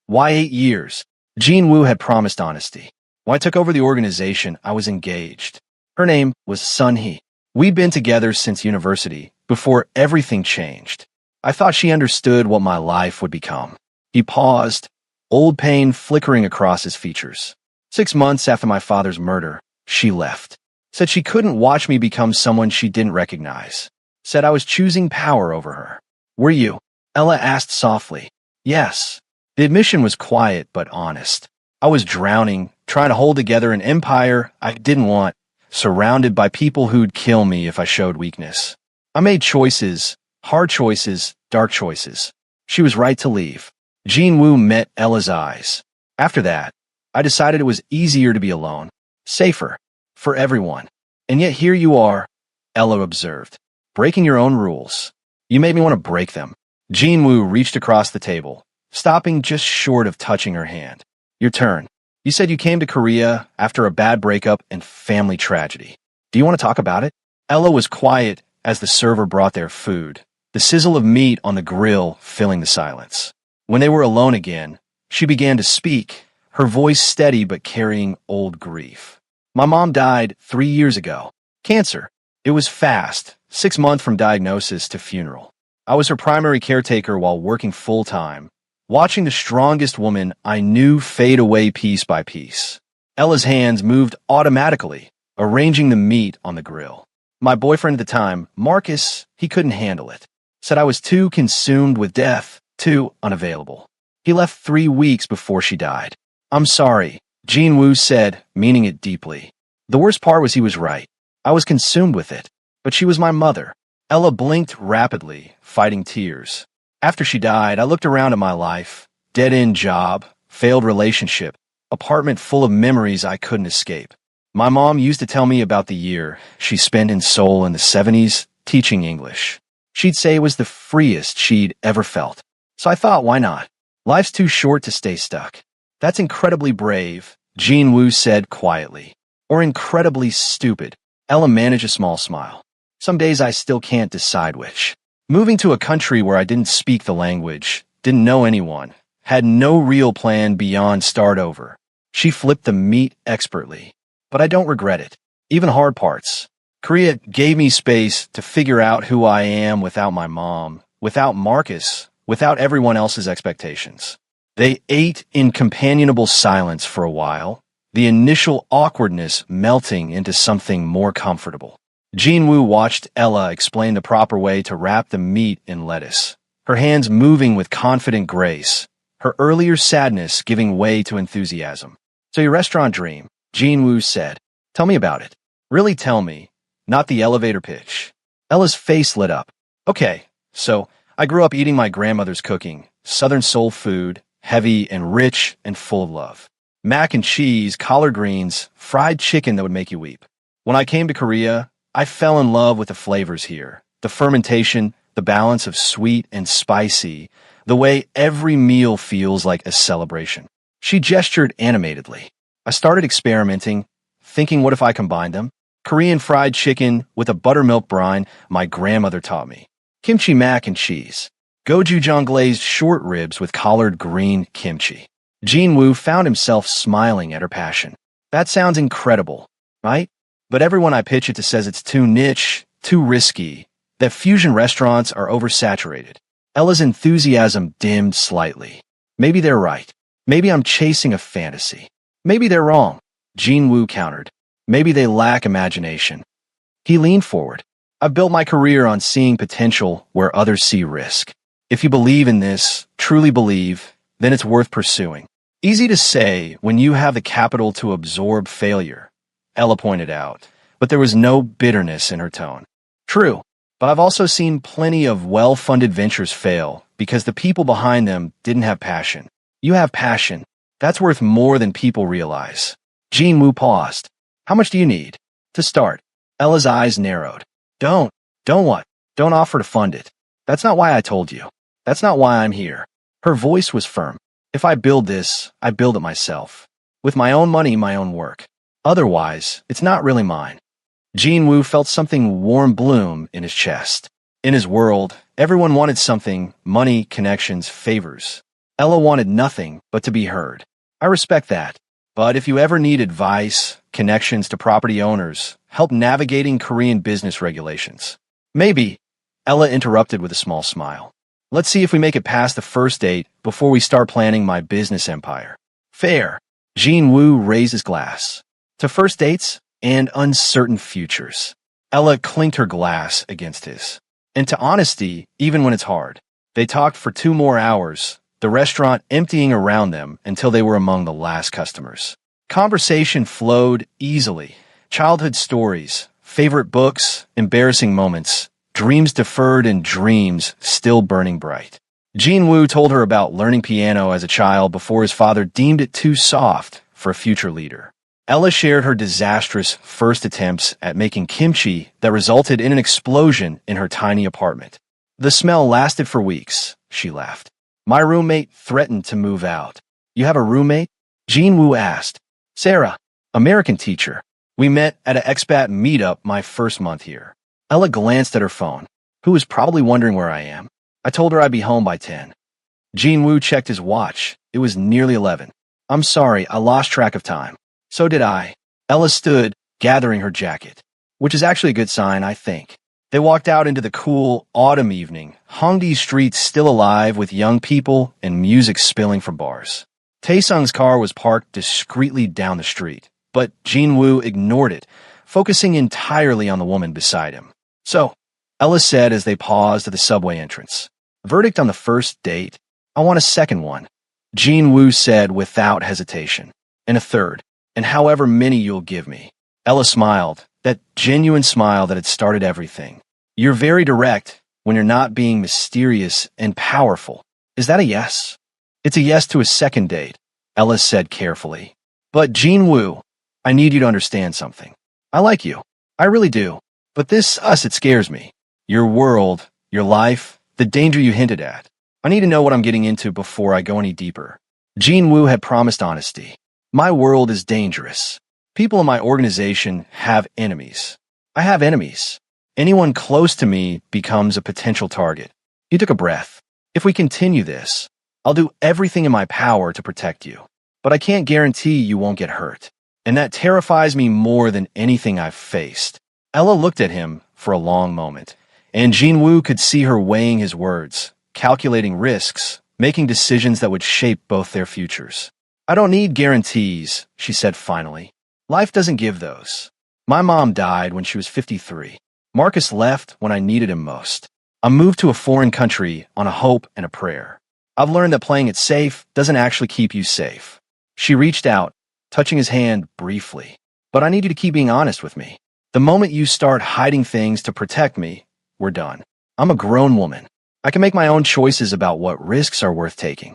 "Why 8 years?" Jinwoo had promised honesty. "When I took over the organization, I was engaged. Her name was Sun-hee. We'd been together since university, before everything changed. I thought she understood what my life would become." He paused, old pain flickering across his features. 6 months after my father's murder, she left. Said she couldn't watch me become someone she didn't recognize. Said I was choosing power over her. "Were you?" Ella asked softly. "Yes." The admission was quiet but honest. "I was drowning, trying to hold together an empire I didn't want, surrounded by people who'd kill me if I showed weakness. I made choices, hard choices, dark choices. She was right to leave." Jinwoo met Ella's eyes. "After that, I decided it was easier to be alone, safer, for everyone. And yet here you are," Ella observed, "breaking your own rules. You made me want to break them." Jinwoo reached across the table, stopping just short of touching her hand. "Your turn. You said you came to Korea after a bad breakup and family tragedy. Do you want to talk about it?" Ella was quiet as the server brought their food, the sizzle of meat on the grill filling the silence. When they were alone again, she began to speak, her voice steady but carrying old grief. "My mom died 3 years ago. Cancer. It was fast, 6 months from diagnosis to funeral. I was her primary caretaker while working full-time, watching the strongest woman I knew fade away piece by piece." Ella's hands moved automatically, arranging the meat on the grill. "My boyfriend at the time, Marcus, he couldn't handle it. Said I was too consumed with death, too unavailable. He left 3 weeks before she died. I'm sorry," Jinwoo said, meaning it deeply. "The worst part was he was right. I was consumed with it. But she was my mother." Ella blinked rapidly, fighting tears. "After she died, I looked around at my life. Dead-end job, failed relationship, apartment full of memories I couldn't escape. My mom used to tell me about the year she spent in Seoul in the 70s teaching English. She'd say it was the freest she'd ever felt. So I thought, why not? Life's too short to stay stuck." "That's incredibly brave," Jinwoo said quietly. "Or incredibly stupid." Ella managed a small smile. "Some days I still can't decide which. Moving to a country where I didn't speak the language, didn't know anyone, had no real plan beyond start over." She flipped the meat expertly. "But I don't regret it. Even hard parts. Korea gave me space to figure out who I am without my mom, without Marcus, without everyone else's expectations." They ate in companionable silence for a while, the initial awkwardness melting into something more comfortable. Jinwoo watched Ella explain the proper way to wrap the meat in lettuce, her hands moving with confident grace, her earlier sadness giving way to enthusiasm. "So your restaurant dream," Jinwoo said. "Tell me about it. Really tell me, not the elevator pitch." Ella's face lit up. "Okay, so I grew up eating my grandmother's cooking, Southern soul food, heavy and rich and full of love. Mac and cheese, collard greens, fried chicken that would make you weep. When I came to Korea, I fell in love with the flavors here, the fermentation, the balance of sweet and spicy, the way every meal feels like a celebration." She gestured animatedly. "I started experimenting, thinking what if I combined them? Korean fried chicken with a buttermilk brine my grandmother taught me. Kimchi mac and cheese. gochujang glazed short ribs with collard green kimchi. Jinwoo found himself smiling at her passion. That sounds incredible, right? But everyone I pitch it to says it's too niche, too risky, that fusion restaurants are oversaturated. Ella's enthusiasm dimmed slightly. Maybe they're right. Maybe I'm chasing a fantasy. Maybe they're wrong. Jinwoo countered. Maybe they lack imagination. He leaned forward. I've built my career on seeing potential where others see risk. If you believe in this, truly believe, then it's worth pursuing. Easy to say when you have the capital to absorb failure, Ella pointed out, but there was no bitterness in her tone. True, but I've also seen plenty of well-funded ventures fail because the people behind them didn't have passion. You have passion. That's worth more than people realize. Jinwoo paused. How much do you need? To start. Ella's eyes narrowed. Don't what? Don't offer to fund it. That's not why I told you. That's not why I'm here. Her voice was firm. If I build this, I build it myself. With my own money, my own work. Otherwise, it's not really mine. Jinwoo felt something warm bloom in his chest. In his world, everyone wanted something, money, connections, favors. Ella wanted nothing but to be heard. I respect that. But if you ever need advice, connections to property owners, help navigating Korean business regulations. Maybe, Ella interrupted with a small smile. Let's see if we make it past the first date before we start planning my business empire. Fair. Jinwoo raised his glass. To first dates and uncertain futures. Ella clinked her glass against his. And to honesty, even when it's hard. They talked for 2 more hours, the restaurant emptying around them until they were among the last customers. Conversation flowed easily. Childhood stories, favorite books, embarrassing moments, dreams deferred and dreams still burning bright. Jinwoo told her about learning piano as a child before his father deemed it too soft for a future leader. Ella shared her disastrous first attempts at making kimchi that resulted in an explosion in her tiny apartment. The smell lasted for weeks, she laughed. My roommate threatened to move out. You have a roommate? Jinwoo asked. Sarah, American teacher. We met at an expat meetup my first month here. Ella glanced at her phone, who was probably wondering where I am. I told her I'd be home by 10. Jinwoo checked his watch. It was nearly 11. I'm sorry, I lost track of time. So did I. Ella stood, gathering her jacket, which is actually a good sign, I think. They walked out into the cool autumn evening, Hongdae's streets still alive with young people and music spilling from bars. Taesung's car was parked discreetly down the street, but Jinwoo ignored it, focusing entirely on the woman beside him. So, Ella said as they paused at the subway entrance. Verdict on the first date? I want a second one. Jinwoo said without hesitation. And a third. And however many you'll give me. Ella smiled, that genuine smile that had started everything. You're very direct when you're not being mysterious and powerful. Is that a yes? It's a yes to a second date, Ella said carefully. But Jinwoo, I need you to understand something. I like you. I really do. But this us, it scares me. Your world, your life, the danger you hinted at. I need to know what I'm getting into before I go any deeper. Jinwoo had promised honesty. My world is dangerous. People in my organization have enemies. I have enemies. Anyone close to me becomes a potential target. He took a breath. If we continue this, I'll do everything in my power to protect you. But I can't guarantee you won't get hurt. And that terrifies me more than anything I've faced. Ella looked at him for a long moment, and Jinwoo could see her weighing his words, calculating risks, making decisions that would shape both their futures. I don't need guarantees, she said finally. Life doesn't give those. My mom died when she was 53. Marcus left when I needed him most. I moved to a foreign country on a hope and a prayer. I've learned that playing it safe doesn't actually keep you safe. She reached out, touching his hand briefly. But I need you to keep being honest with me. The moment you start hiding things to protect me, we're done. I'm a grown woman. I can make my own choices about what risks are worth taking.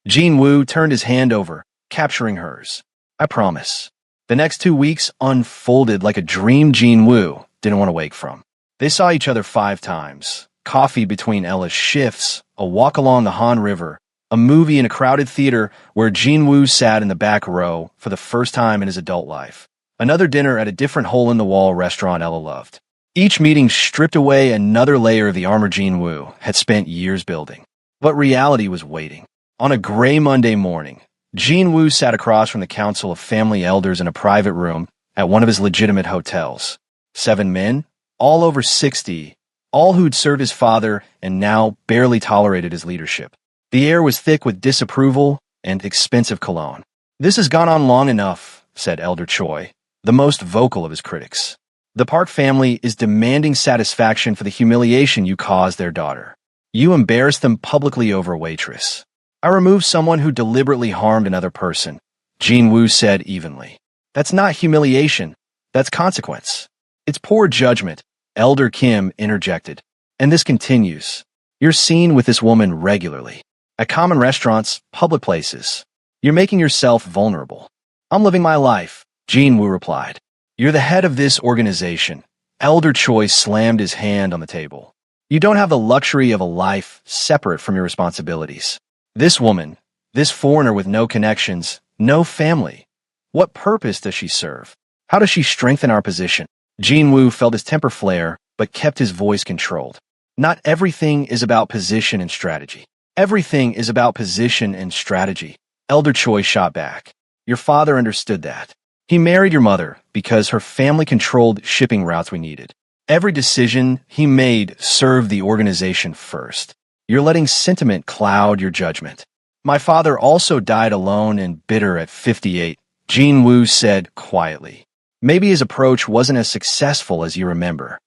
Jinwoo turned his hand over, capturing hers. I promise. The next 2 weeks unfolded like a dream Jinwoo didn't want to wake from. They saw each other 5 times. Coffee between Ella's shifts, a walk along the Han River, a movie in a crowded theater where Jinwoo sat in the back row for the first time in his adult life. Another dinner at a different hole-in-the-wall restaurant Ella loved. Each meeting stripped away another layer of the armor Jinwoo had spent years building. But reality was waiting. On a gray Monday morning, Jin Woo sat across from the council of family elders in a private room at one of his legitimate hotels. 7 men, all over 60, all who'd served his father and now barely tolerated his leadership. The air was thick with disapproval and expensive cologne. "This has gone on long enough," said Elder Choi, the most vocal of his critics. "The Park family is demanding satisfaction for the humiliation you caused their daughter. You embarrassed them publicly over Waitress. I removed someone who deliberately harmed another person," Jin Woo said evenly. "That's not humiliation. That's consequence." "It's poor judgment," Elder Kim interjected. "And this continues. You're seen with this woman regularly. At common restaurants, public places. You're making yourself vulnerable." "I'm living my life," Jin Woo replied. "You're the head of this organization." Elder Choi slammed his hand on the table. "You don't have the luxury of a life separate from your responsibilities. This woman, this foreigner with no connections, no family. What purpose does she serve? How does she strengthen our position?" Jin Woo felt his temper flare, but kept his voice controlled. "Not everything is about position and strategy. Everything is about position and strategy," Elder Choi shot back. "Your father understood that. He married your mother because her family controlled shipping routes we needed. Every decision he made served the organization first. You're letting sentiment cloud your judgment." "My father also died alone and bitter at 58, Jin Woo said quietly. "Maybe his approach wasn't as successful as you remember."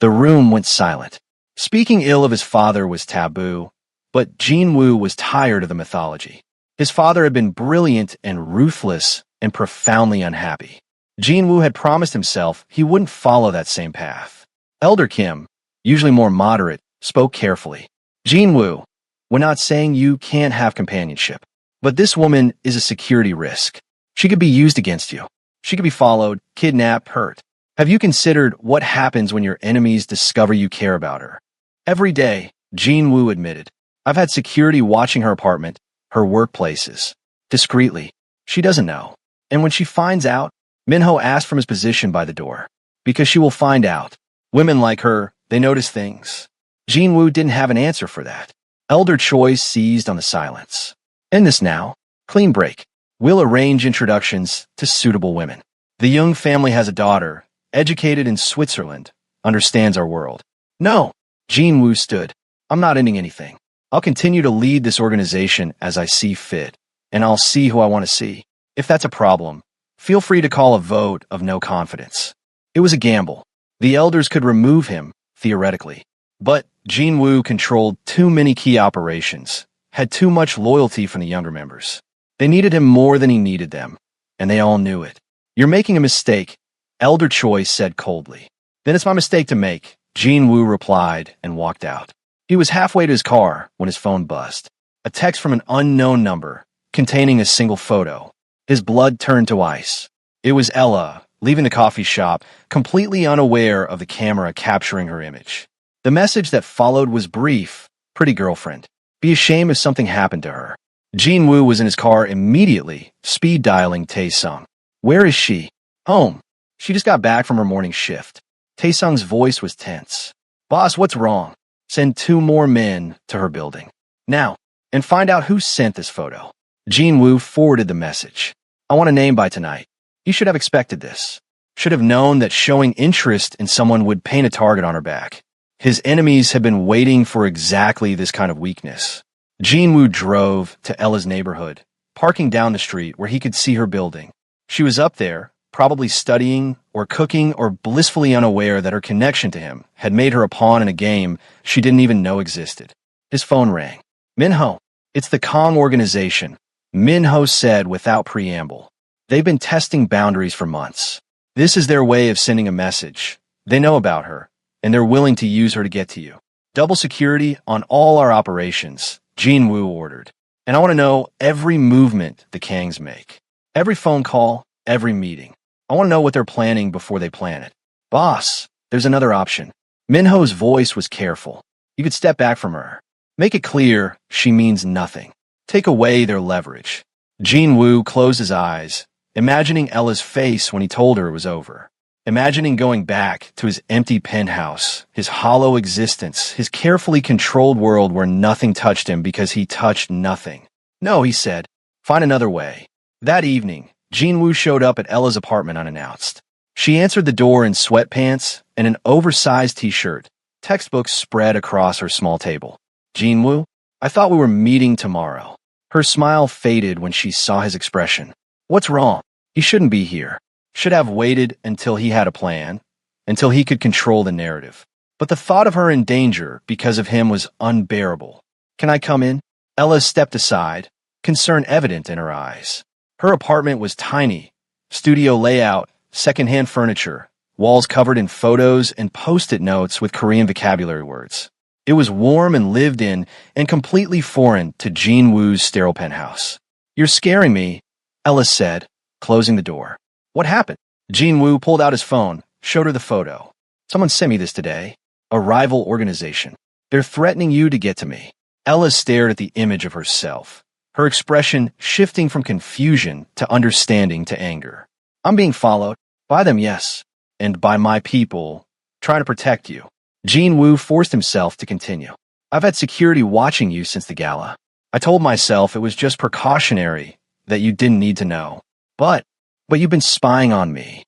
The room went silent. Speaking ill of his father was taboo, but Jin Woo was tired of the mythology. His father had been brilliant and ruthless and profoundly unhappy. Jin Woo had promised himself he wouldn't follow that same path. Elder Kim, usually more moderate, spoke carefully. "Jin Woo, we're not saying you can't have companionship, but this woman is a security risk. She could be used against you. She could be followed, kidnapped, hurt. Have you considered what happens when your enemies discover you care about her?" "Every day," Jin Woo admitted. "I've had security watching her apartment, her workplaces. Discreetly. She doesn't know. And when she finds out, Minho asked from his position by the door. Because she will find out. Women like her, they notice things." Jin Woo didn't have an answer for that. Elder Choi seized on the silence. "End this now. Clean break. We'll arrange introductions to suitable women. The Young family has a daughter, educated in Switzerland, understands our world." "No," Jin Woo stood. "I'm not ending anything. I'll continue to lead this organization as I see fit, and I'll see who I want to see. If that's a problem, feel free to call a vote of no confidence." It was a gamble. The elders could remove him, theoretically. But Jin Woo controlled too many key operations, had too much loyalty from the younger members. They needed him more than he needed them, and they all knew it. "You're making a mistake," Elder Choi said coldly. "Then it's my mistake to make," Jin Woo replied and walked out. He was halfway to his car when his phone buzzed. A text from an unknown number, containing a single photo. His blood turned to ice. It was Ella, leaving the coffee shop, completely unaware of the camera capturing her image. The message that followed was brief. "Pretty girlfriend. Be ashamed if something happened to her." Jin Woo was in his car immediately, speed dialing Tae-sung. "Where is she?" "Home. She just got back from her morning shift." Tae-sung's voice was tense. "Boss, what's wrong? Send 2 more men to her building. Now, and find out who sent this photo." Jin Woo forwarded the message. "I want a name by tonight. You should have expected this. Should have known that showing interest in someone would paint a target on her back. His enemies had been waiting for exactly this kind of weakness." Jin Woo drove to Ella's neighborhood, parking down the street where he could see her building. She was up there, probably studying or cooking or blissfully unaware that her connection to him had made her a pawn in a game she didn't even know existed. His phone rang. "Minho, it's the Kong organization," Minho said without preamble. "They've been testing boundaries for months. This is their way of sending a message. They know about her, and they're willing to use her to get to you. Double security on all our operations," Jin Woo ordered. "And I want to know every movement the Kangs make. Every phone call, every meeting. I want to know what they're planning before they plan it." "Boss, there's another option." Minho's voice was careful. "You could step back from her. Make it clear she means nothing. Take away their leverage." Jin Woo closed his eyes, imagining Ella's face when he told her it was over. imagining going back to his empty penthouse, his hollow existence, his carefully controlled world where nothing touched him because he touched nothing. No, he said, find another way. That evening, Jinwoo showed up at Ella's apartment unannounced. She answered the door in sweatpants and an oversized t-shirt, textbooks spread across her small table. Jinwoo, I thought we were meeting tomorrow. Her smile faded when she saw his expression. What's wrong? He shouldn't be here. Should have waited until he had a plan, until he could control the narrative. But the thought of her in danger because of him was unbearable. Can I come in? Ella stepped aside, concern evident in her eyes. Her apartment was tiny, studio layout, secondhand furniture, walls covered in photos and post-it notes with Korean vocabulary words. It was warm and lived in and completely foreign to Jinwoo's sterile penthouse. You're scaring me, Ella said, closing the door. What happened? Jinwoo pulled out his phone, showed her the photo. Someone sent me this today. A rival organization. They're threatening you to get to me. Ella stared at the image of herself, her expression shifting from confusion to understanding to anger. I'm being followed. By them, yes. And by my people, trying to protect you. Jinwoo forced himself to continue. I've had security watching you since the gala. I told myself it was just precautionary, that you didn't need to know. But you've been spying on me.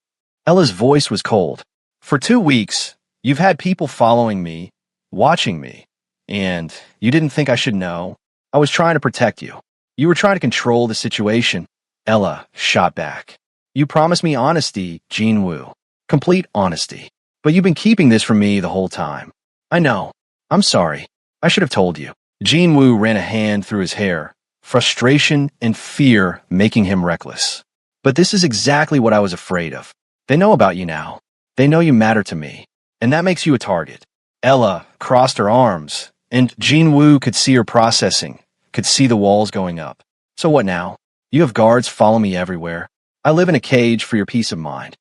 Ella's voice was cold. For 2 weeks, you've had people following me, watching me, and you didn't think I should know. I was trying to protect you. You were trying to control the situation. Ella shot back. You promised me honesty, Jinwoo. Complete honesty. But you've been keeping this from me the whole time. I know. I'm sorry. I should have told you. Jinwoo ran a hand through his hair, frustration and fear making him reckless. But this is exactly what I was afraid of. They know about you now. They know you matter to me. And that makes you a target. Ella crossed her arms, and Jinwoo could see her processing, could see the walls going up. So what now? You have guards follow me everywhere. I live in a cage for your peace of mind.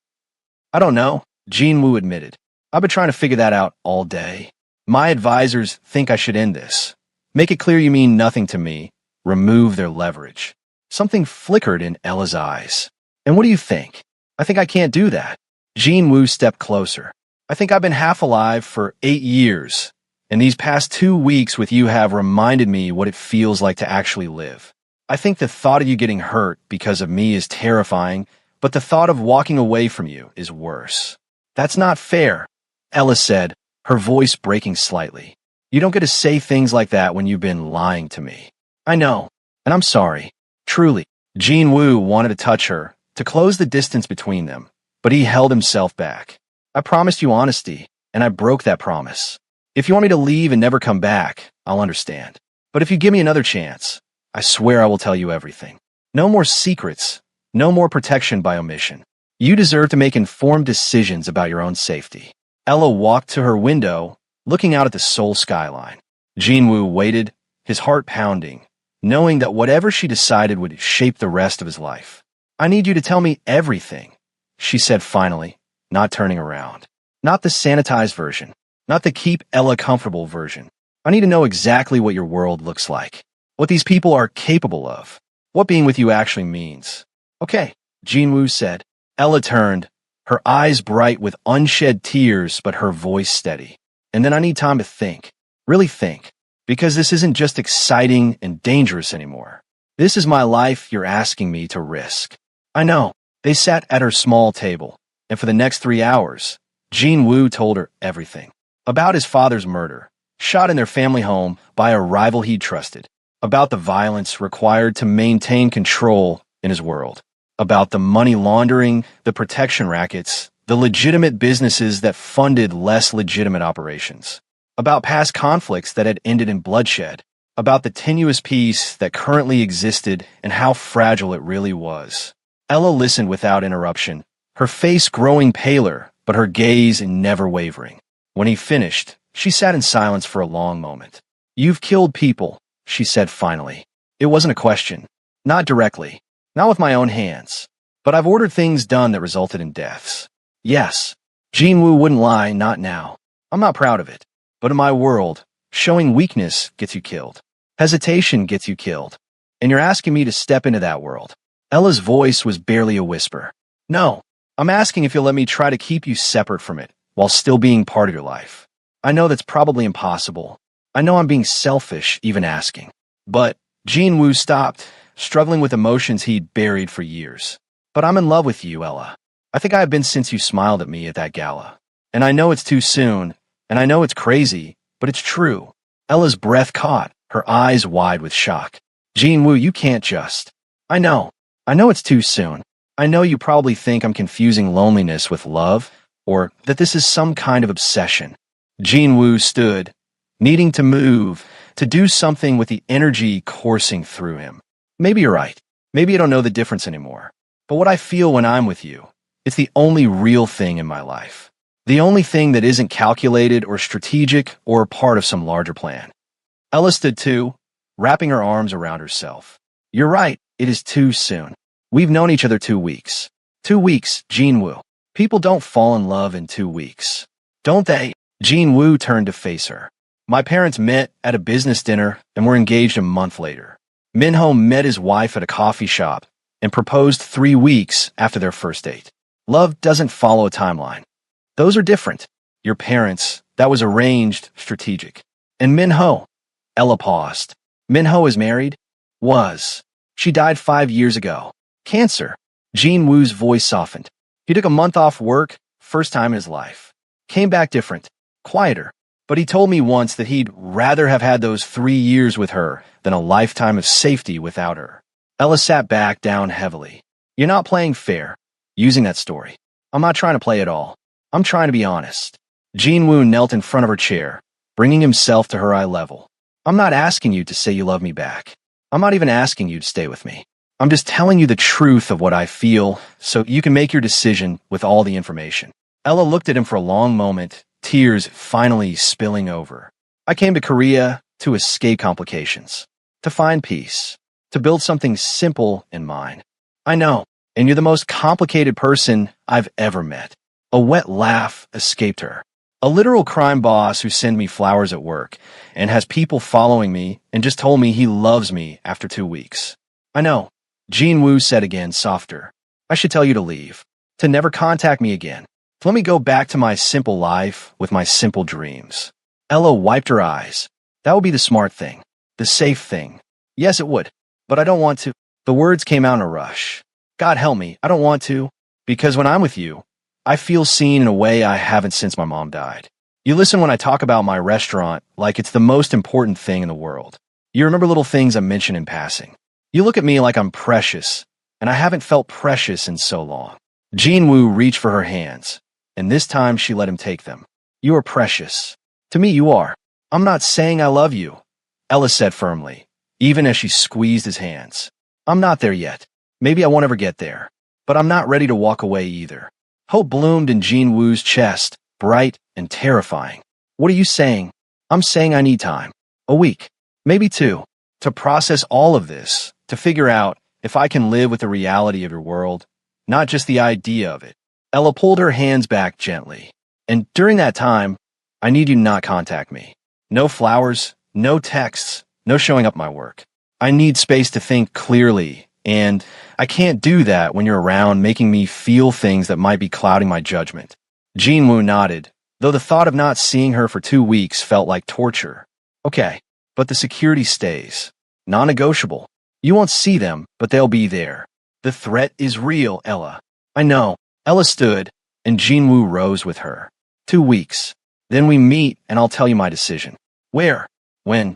I don't know, Jinwoo admitted. I've been trying to figure that out all day. My advisors think I should end this. Make it clear you mean nothing to me. Remove their leverage. Something flickered in Ella's eyes. And what do you think? I think I can't do that. Jinwoo stepped closer. I think I've been half alive for 8 years, and these past 2 weeks with you have reminded me what it feels like to actually live. I think the thought of you getting hurt because of me is terrifying, but the thought of walking away from you is worse. That's not fair, Ella said, her voice breaking slightly. You don't get to say things like that when you've been lying to me. I know, and I'm sorry. Truly. Jinwoo wanted to touch her, to close the distance between them, but he held himself back. I promised you honesty, and I broke that promise. If you want me to leave and never come back, I'll understand. But if you give me another chance, I swear I will tell you everything. No more secrets, no more protection by omission. You deserve to make informed decisions about your own safety. Ella walked to her window, looking out at the Seoul skyline. Jinwoo waited, his heart pounding, knowing that whatever she decided would shape the rest of his life. I need you to tell me everything, she said finally, not turning around. Not the sanitized version, not the keep Ella comfortable version. I need to know exactly what your world looks like, what these people are capable of, what being with you actually means. Okay, Jinwoo said. Ella turned, her eyes bright with unshed tears but her voice steady. And then I need time to think, really think, because this isn't just exciting and dangerous anymore. This is my life you're asking me to risk. I know. They sat at her small table, and for the next 3 hours, Jinwoo told her everything. About his father's murder, shot in their family home by a rival he trusted. About the violence required to maintain control in his world. About the money laundering, the protection rackets, the legitimate businesses that funded less legitimate operations. About past conflicts that had ended in bloodshed. About the tenuous peace that currently existed and how fragile it really was. Ella listened without interruption, her face growing paler, but her gaze never wavering. When he finished, she sat in silence for a long moment. You've killed people, she said finally. It wasn't a question. Not directly. Not with my own hands. But I've ordered things done that resulted in deaths. Yes. Jinwoo wouldn't lie, not now. I'm not proud of it. But in my world, showing weakness gets you killed. Hesitation gets you killed. And you're asking me to step into that world. Ella's voice was barely a whisper. No, I'm asking if you'll let me try to keep you separate from it while still being part of your life. I know that's probably impossible. I know I'm being selfish even asking. But Jean Wu stopped, struggling with emotions he'd buried for years. But I'm in love with you, Ella. I think I have been since you smiled at me at that gala. And I know it's too soon, and I know it's crazy, but it's true. Ella's breath caught, her eyes wide with shock. Jean Wu, you can't just. I know. I know it's too soon. I know you probably think I'm confusing loneliness with love, or that this is some kind of obsession. Jean Wu stood, needing to move, to do something with the energy coursing through him. Maybe you're right. Maybe I don't know the difference anymore. But what I feel when I'm with you, it's the only real thing in my life. The only thing that isn't calculated or strategic or part of some larger plan. Ella stood too, wrapping her arms around herself. You're right, it is too soon. We've known each other 2 weeks. 2 weeks, Jean Wu. People don't fall in love in 2 weeks. Don't they? Jean Wu turned to face her. My parents met at a business dinner and were engaged a month later. Minho met his wife at a coffee shop and proposed 3 weeks after their first date. Love doesn't follow a timeline. Those are different. Your parents, that was arranged, strategic. And Minho? Ella paused. Minho is married? Was. She died 5 years ago. Cancer. Jean Wu's voice softened. He took a month off work, first time in his life. Came back different, quieter. But he told me once that he'd rather have had those 3 years with her than a lifetime of safety without her. Ella sat back down heavily. You're not playing fair, using that story. I'm not trying to play at all. I'm trying to be honest. Jean Wu knelt in front of her chair, bringing himself to her eye level. I'm not asking you to say you love me back. I'm not even asking you to stay with me. I'm just telling you the truth of what I feel so you can make your decision with all the information. Ella looked at him for a long moment, tears finally spilling over. I came to Korea to escape complications, to find peace, to build something simple in mine. I know, and you're the most complicated person I've ever met. A wet laugh escaped her. A literal crime boss who sent me flowers at work and has people following me and just told me he loves me after 2 weeks. I know, Jean Wu said again, softer. I should tell you to leave, to never contact me again, to let me go back to my simple life with my simple dreams. Ella wiped her eyes. That would be the smart thing, the safe thing. Yes, it would, but I don't want to. The words came out in a rush. God help me, I don't want to, because when I'm with you, I feel seen in a way I haven't since my mom died. You listen when I talk about my restaurant like it's the most important thing in the world. You remember little things I mention in passing. You look at me like I'm precious, and I haven't felt precious in so long. Jean Wu reached for her hands, and this time she let him take them. You are precious. To me, you are. I'm not saying I love you, Ella said firmly, even as she squeezed his hands. I'm not there yet. Maybe I won't ever get there, but I'm not ready to walk away either. Hope bloomed in Jean Wu's chest, bright and terrifying. What are you saying? I'm saying I need time. A week. Maybe 2. To process all of this, to figure out if I can live with the reality of your world, not just the idea of it. Ella pulled her hands back gently. And during that time, I need you to not contact me. No flowers, no texts, no showing up my work. I need space to think clearly, and I can't do that when you're around making me feel things that might be clouding my judgment. Jean Wu nodded, though the thought of not seeing her for 2 weeks felt like torture. Okay, but the security stays. Non-negotiable. You won't see them, but they'll be there. The threat is real, Ella. I know. Ella stood, and Jean Wu rose with her. 2 weeks. Then we meet, and I'll tell you my decision. Where? When?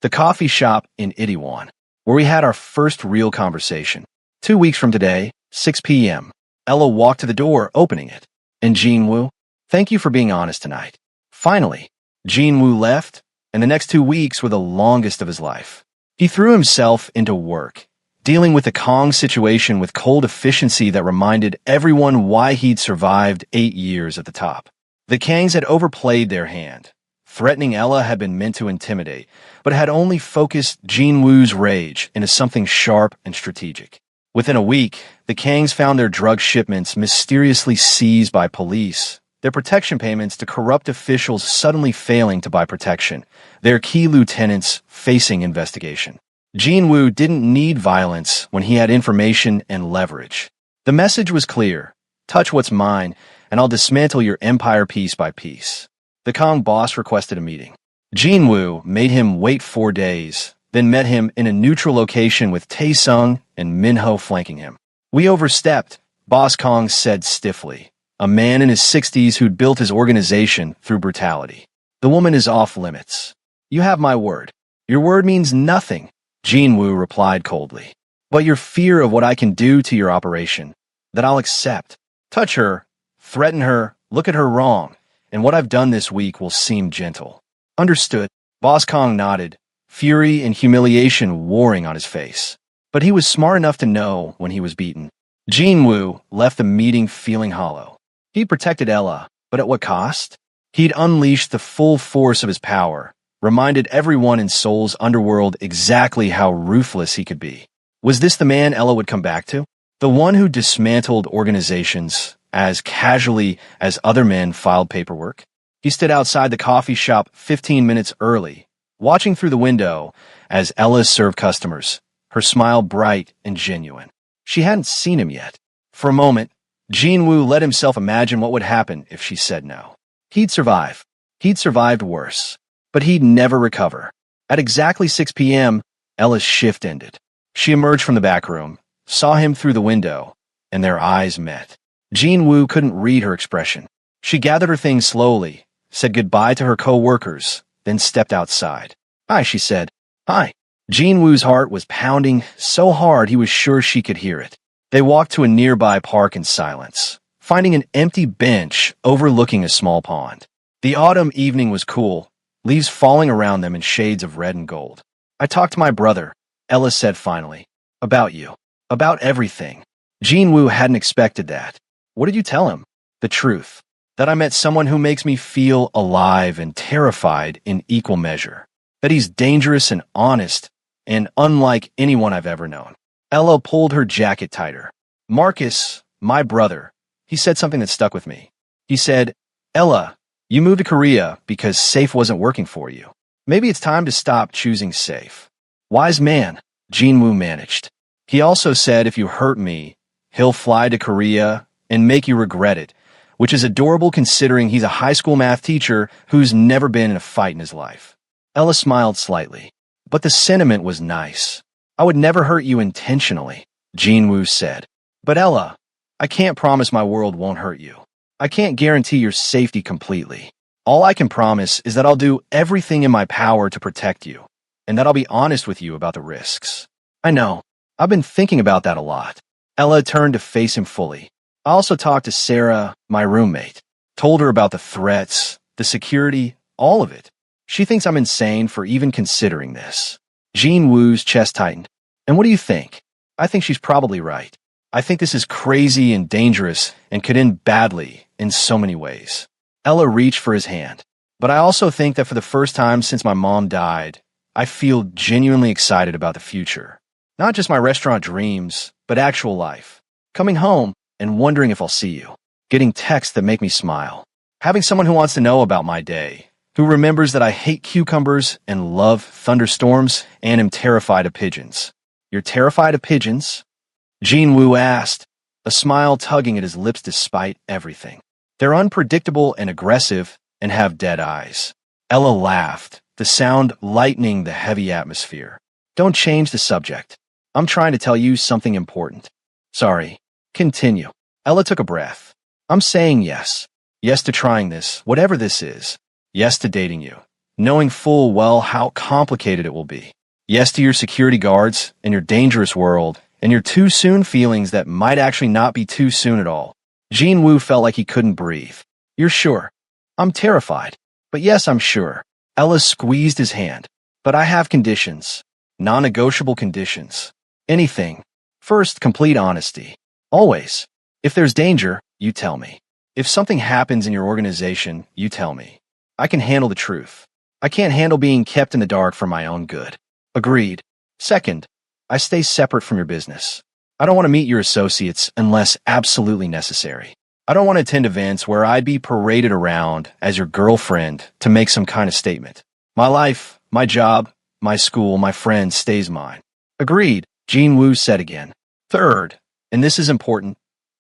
The coffee shop in Itaewon, where we had our first real conversation. 2 weeks from today, 6 p.m. Ella walked to the door, opening it. And Jean Wu, thank you for being honest tonight. Finally, Jean Wu left, and the next 2 weeks were the longest of his life. He threw himself into work, dealing with the Kong situation with cold efficiency that reminded everyone why he'd survived 8 years at the top. The Kangs had overplayed their hand. Threatening Ella had been meant to intimidate, but had only focused Jean Wu's rage into something sharp and strategic. Within a week, the Kangs found their drug shipments mysteriously seized by police, their protection payments to corrupt officials suddenly failing to buy protection, their key lieutenants facing investigation. Jean Wu didn't need violence when he had information and leverage. The message was clear. Touch what's mine, and I'll dismantle your empire piece by piece. The Kong boss requested a meeting. Jinwoo made him wait 4 days, then met him in a neutral location with Taesung and Minho flanking him. We overstepped, Boss Kong said stiffly, a man in his 60s who'd built his organization through brutality. The woman is off limits. You have my word. Your word means nothing, Jinwoo replied coldly. But your fear of what I can do to your operation, that I'll accept. Touch her, threaten her, look at her wrong, and what I've done this week will seem gentle. Understood. Boss Kong nodded, fury and humiliation warring on his face. But he was smart enough to know when he was beaten. Jinwoo left the meeting feeling hollow. He'd protected Ella, but at what cost? He'd unleashed the full force of his power, reminded everyone in Seoul's underworld exactly how ruthless he could be. Was this the man Ella would come back to? The one who dismantled organizations as casually as other men filed paperwork? He stood outside the coffee shop 15 minutes early, watching through the window as Ella served customers, her smile bright and genuine. She hadn't seen him yet. For a moment, Jinwoo let himself imagine what would happen if she said no. He'd survive. He'd survived worse. But he'd never recover. At exactly 6 p.m., Ella's shift ended. She emerged from the back room, saw him through the window, and their eyes met. Jinwoo couldn't read her expression. She gathered her things slowly, said goodbye to her co-workers, then stepped outside. Hi, she said. Hi. Jinwoo's heart was pounding so hard he was sure she could hear it. They walked to a nearby park in silence, finding an empty bench overlooking a small pond. The autumn evening was cool, leaves falling around them in shades of red and gold. I talked to my brother, Ella said finally. About you. About everything. Jinwoo hadn't expected that. What did you tell him? The truth. That I met someone who makes me feel alive and terrified in equal measure. That he's dangerous and honest and unlike anyone I've ever known. Ella pulled her jacket tighter. Marcus, my brother, he said something that stuck with me. He said, Ella, you moved to Korea because safe wasn't working for you. Maybe it's time to stop choosing safe. Wise man, Jinwoo managed. He also said if you hurt me, he'll fly to Korea and make you regret it, which is adorable considering he's a high school math teacher who's never been in a fight in his life. Ella smiled slightly, but the sentiment was nice. I would never hurt you intentionally, Jinwoo said. But Ella, I can't promise my world won't hurt you. I can't guarantee your safety completely. All I can promise is that I'll do everything in my power to protect you, and that I'll be honest with you about the risks. I know. I've been thinking about that a lot. Ella turned to face him fully. I also talked to Sarah, my roommate. Told her about the threats, the security, all of it. She thinks I'm insane for even considering this. Jinwoo's chest tightened. And what do you think? I think she's probably right. I think this is crazy and dangerous and could end badly in so many ways. Ella reached for his hand. But I also think that for the first time since my mom died, I feel genuinely excited about the future. Not just my restaurant dreams, but actual life. Coming home and wondering if I'll see you. Getting texts that make me smile. Having someone who wants to know about my day. Who remembers that I hate cucumbers and love thunderstorms and am terrified of pigeons. You're terrified of pigeons? Jinwoo asked, a smile tugging at his lips despite everything. They're unpredictable and aggressive and have dead eyes. Ella laughed, the sound lightening the heavy atmosphere. Don't change the subject. I'm trying to tell you something important. Sorry. Continue. Ella took a breath. I'm saying yes. Yes to trying this, whatever this is. Yes to dating you, knowing full well how complicated it will be. Yes to your security guards and your dangerous world and your too soon feelings that might actually not be too soon at all. Jinwoo felt like he couldn't breathe. You're sure? I'm terrified. But yes, I'm sure. Ella squeezed his hand. But I have conditions. Non-negotiable conditions. Anything. First, complete honesty. Always. If there's danger, you tell me. If something happens in your organization, you tell me. I can handle the truth. I can't handle being kept in the dark for my own good. Agreed. Second, I stay separate from your business. I don't want to meet your associates unless absolutely necessary. I don't want to attend events where I'd be paraded around as your girlfriend to make some kind of statement. My life, my job, my school, my friends stays mine. Agreed, Jinwoo said again. Third, and this is important,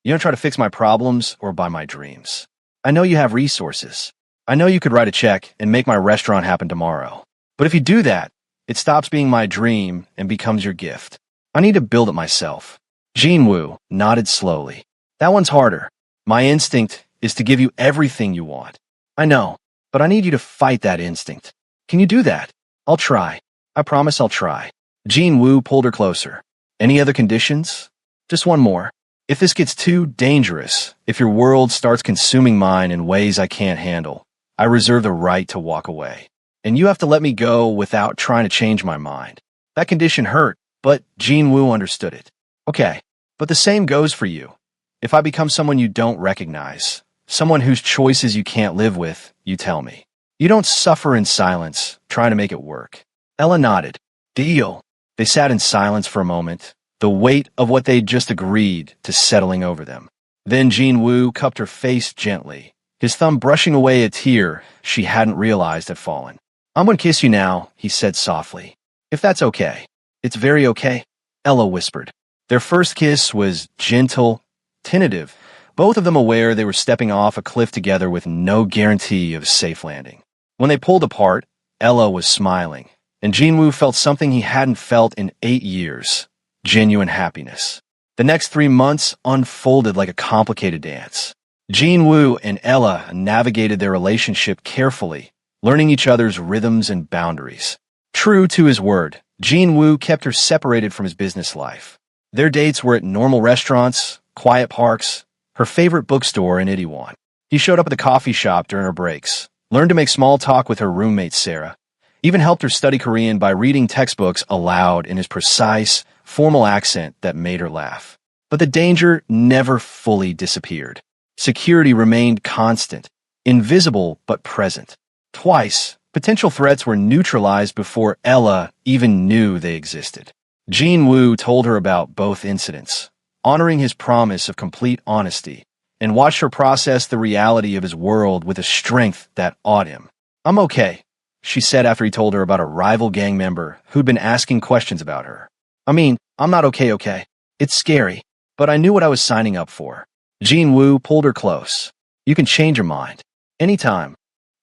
You don't try to fix my problems or buy my dreams. I know you have resources. I know you could write a check and make my restaurant happen tomorrow. But if you do that, it stops being my dream and becomes your gift. I need to build it myself. Jinwoo nodded slowly. That one's harder. My instinct is to give you everything you want. I know, but I need you to fight that instinct. Can you do that? I'll try. I promise I'll try. Jinwoo pulled her closer. Any other conditions? Just one more. If this gets too dangerous, if your world starts consuming mine in ways I can't handle, I reserve the right to walk away. And you have to let me go without trying to change my mind. That condition hurt, but Jinwoo understood it. Okay, but the same goes for you. If I become someone you don't recognize, someone whose choices you can't live with, you tell me. You don't suffer in silence, trying to make it work. Ella nodded. Deal. They sat in silence for a moment, the weight of what they'd just agreed to settling over them. Then Jinwoo cupped her face gently, his thumb brushing away a tear she hadn't realized had fallen. I'm going to kiss you now, he said softly. If that's okay. It's very okay, Ella whispered. Their first kiss was gentle, tentative, both of them aware they were stepping off a cliff together with no guarantee of safe landing. When they pulled apart, Ella was smiling, and Jinwoo felt something he hadn't felt in 8 years, genuine happiness. The next 3 months unfolded like a complicated dance. Jinwoo and Ella navigated their relationship carefully, learning each other's rhythms and boundaries. True to his word, Jinwoo kept her separated from his business life. Their dates were at normal restaurants, quiet parks, her favorite bookstore in Itaewon. He showed up at the coffee shop during her breaks, learned to make small talk with her roommate Sarah, even helped her study Korean by reading textbooks aloud in his precise, formal accent that made her laugh. But the danger never fully disappeared. Security remained constant, invisible but present. Twice, potential threats were neutralized before Ella even knew they existed. Jinwoo told her about both incidents, honoring his promise of complete honesty, and watched her process the reality of his world with a strength that awed him. I'm okay, she said after he told her about a rival gang member who'd been asking questions about her. I mean, I'm not okay. It's scary, but I knew what I was signing up for. Jinwoo pulled her close. You can change your mind. Anytime.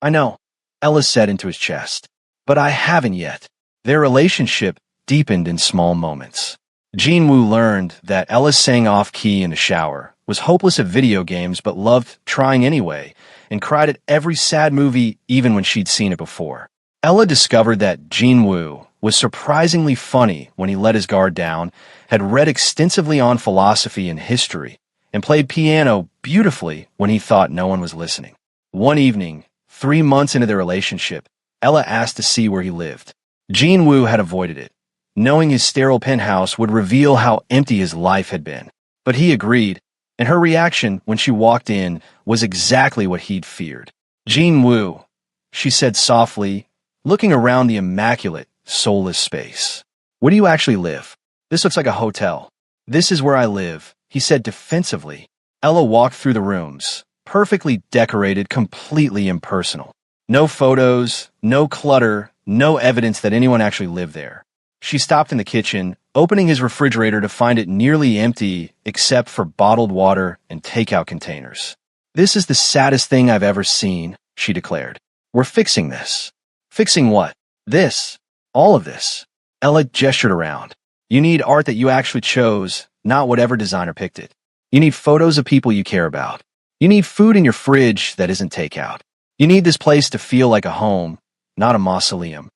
I know, Ella said into his chest. But I haven't yet. Their relationship deepened in small moments. Jinwoo learned that Ella sang off-key in the shower, was hopeless at video games but loved trying anyway, and cried at every sad movie even when she'd seen it before. Ella discovered that Jinwoo was surprisingly funny when he let his guard down, had read extensively on philosophy and history, and played piano beautifully when he thought no one was listening. One evening, 3 months into their relationship, Ella asked to see where he lived. Jinwoo had avoided it, knowing his sterile penthouse would reveal how empty his life had been. But he agreed, and her reaction when she walked in was exactly what he'd feared. Jinwoo, she said softly, looking around the immaculate, soulless space. Where do you actually live? This looks like a hotel. This is where I live, he said defensively. Ella walked through the rooms, perfectly decorated, completely impersonal. No photos, no clutter, no evidence that anyone actually lived there. She stopped in the kitchen, opening his refrigerator to find it nearly empty except for bottled water and takeout containers. This is the saddest thing I've ever seen, she declared. We're fixing this. Fixing what? This. All of this. Ella gestured around. You need art that you actually chose, not whatever designer picked it. You need photos of people you care about. You need food in your fridge that isn't takeout. You need this place to feel like a home, not a mausoleum.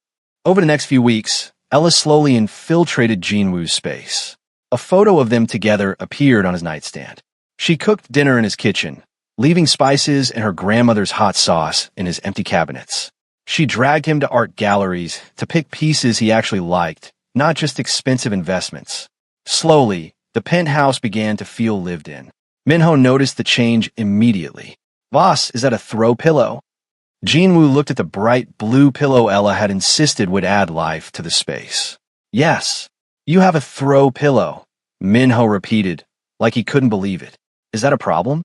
Over the next few weeks, Ella slowly infiltrated Jinwoo's space. A photo of them together appeared on his nightstand. She cooked dinner in his kitchen, leaving spices and her grandmother's hot sauce in his empty cabinets. She dragged him to art galleries to pick pieces he actually liked, not just expensive investments. Slowly, the penthouse began to feel lived in. Minho noticed the change immediately. Boss, is that a throw pillow? Jinwoo looked at the bright blue pillow Ella had insisted would add life to the space. Yes, you have a throw pillow, Minho repeated, like he couldn't believe it. Is that a problem?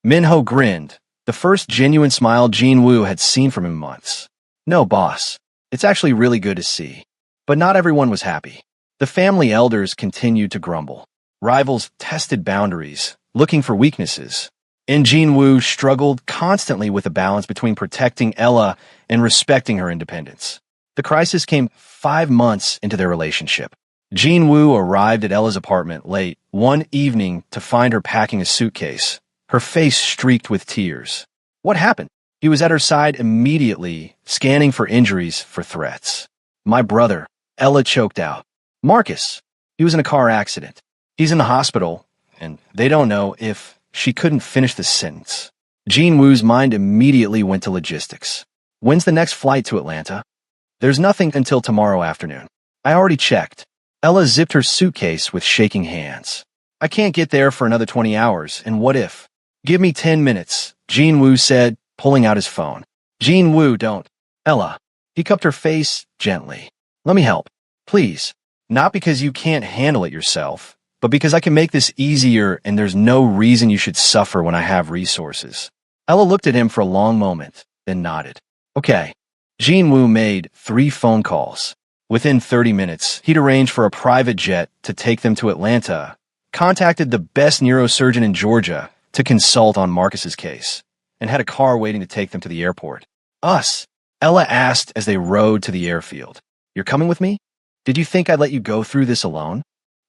Minho grinned, the first genuine smile Jinwoo had seen from him in months. No, boss. It's actually really good to see. But not everyone was happy. The family elders continued to grumble. Rivals tested boundaries, looking for weaknesses. And Jinwoo struggled constantly with a balance between protecting Ella and respecting her independence. The crisis came 5 months into their relationship. Jinwoo arrived at Ella's apartment late one evening to find her packing a suitcase, her face streaked with tears. What happened? He was at her side immediately, scanning for injuries, for threats. My brother, Ella choked out. Marcus. He was in a car accident. He's in the hospital, and they don't know if... She couldn't finish the sentence. Jinwoo's mind immediately went to logistics. When's the next flight to Atlanta? There's nothing until tomorrow afternoon. I already checked. Ella zipped her suitcase with shaking hands. I can't get there for another 20 hours, and what if? Give me 10 minutes, Jinwoo said, pulling out his phone. Jinwoo, don't. Ella. He cupped her face gently. Let me help. Please. Not because you can't handle it yourself, but because I can make this easier and there's no reason you should suffer when I have resources. Ella looked at him for a long moment, then nodded. Okay. Jinwoo made 3 phone calls. Within 30 minutes, he'd arranged for a private jet to take them to Atlanta, contacted the best neurosurgeon in Georgia to consult on Marcus's case, and had a car waiting to take them to the airport. Us? Ella asked as they rode to the airfield. You're coming with me? Did you think I'd let you go through this alone?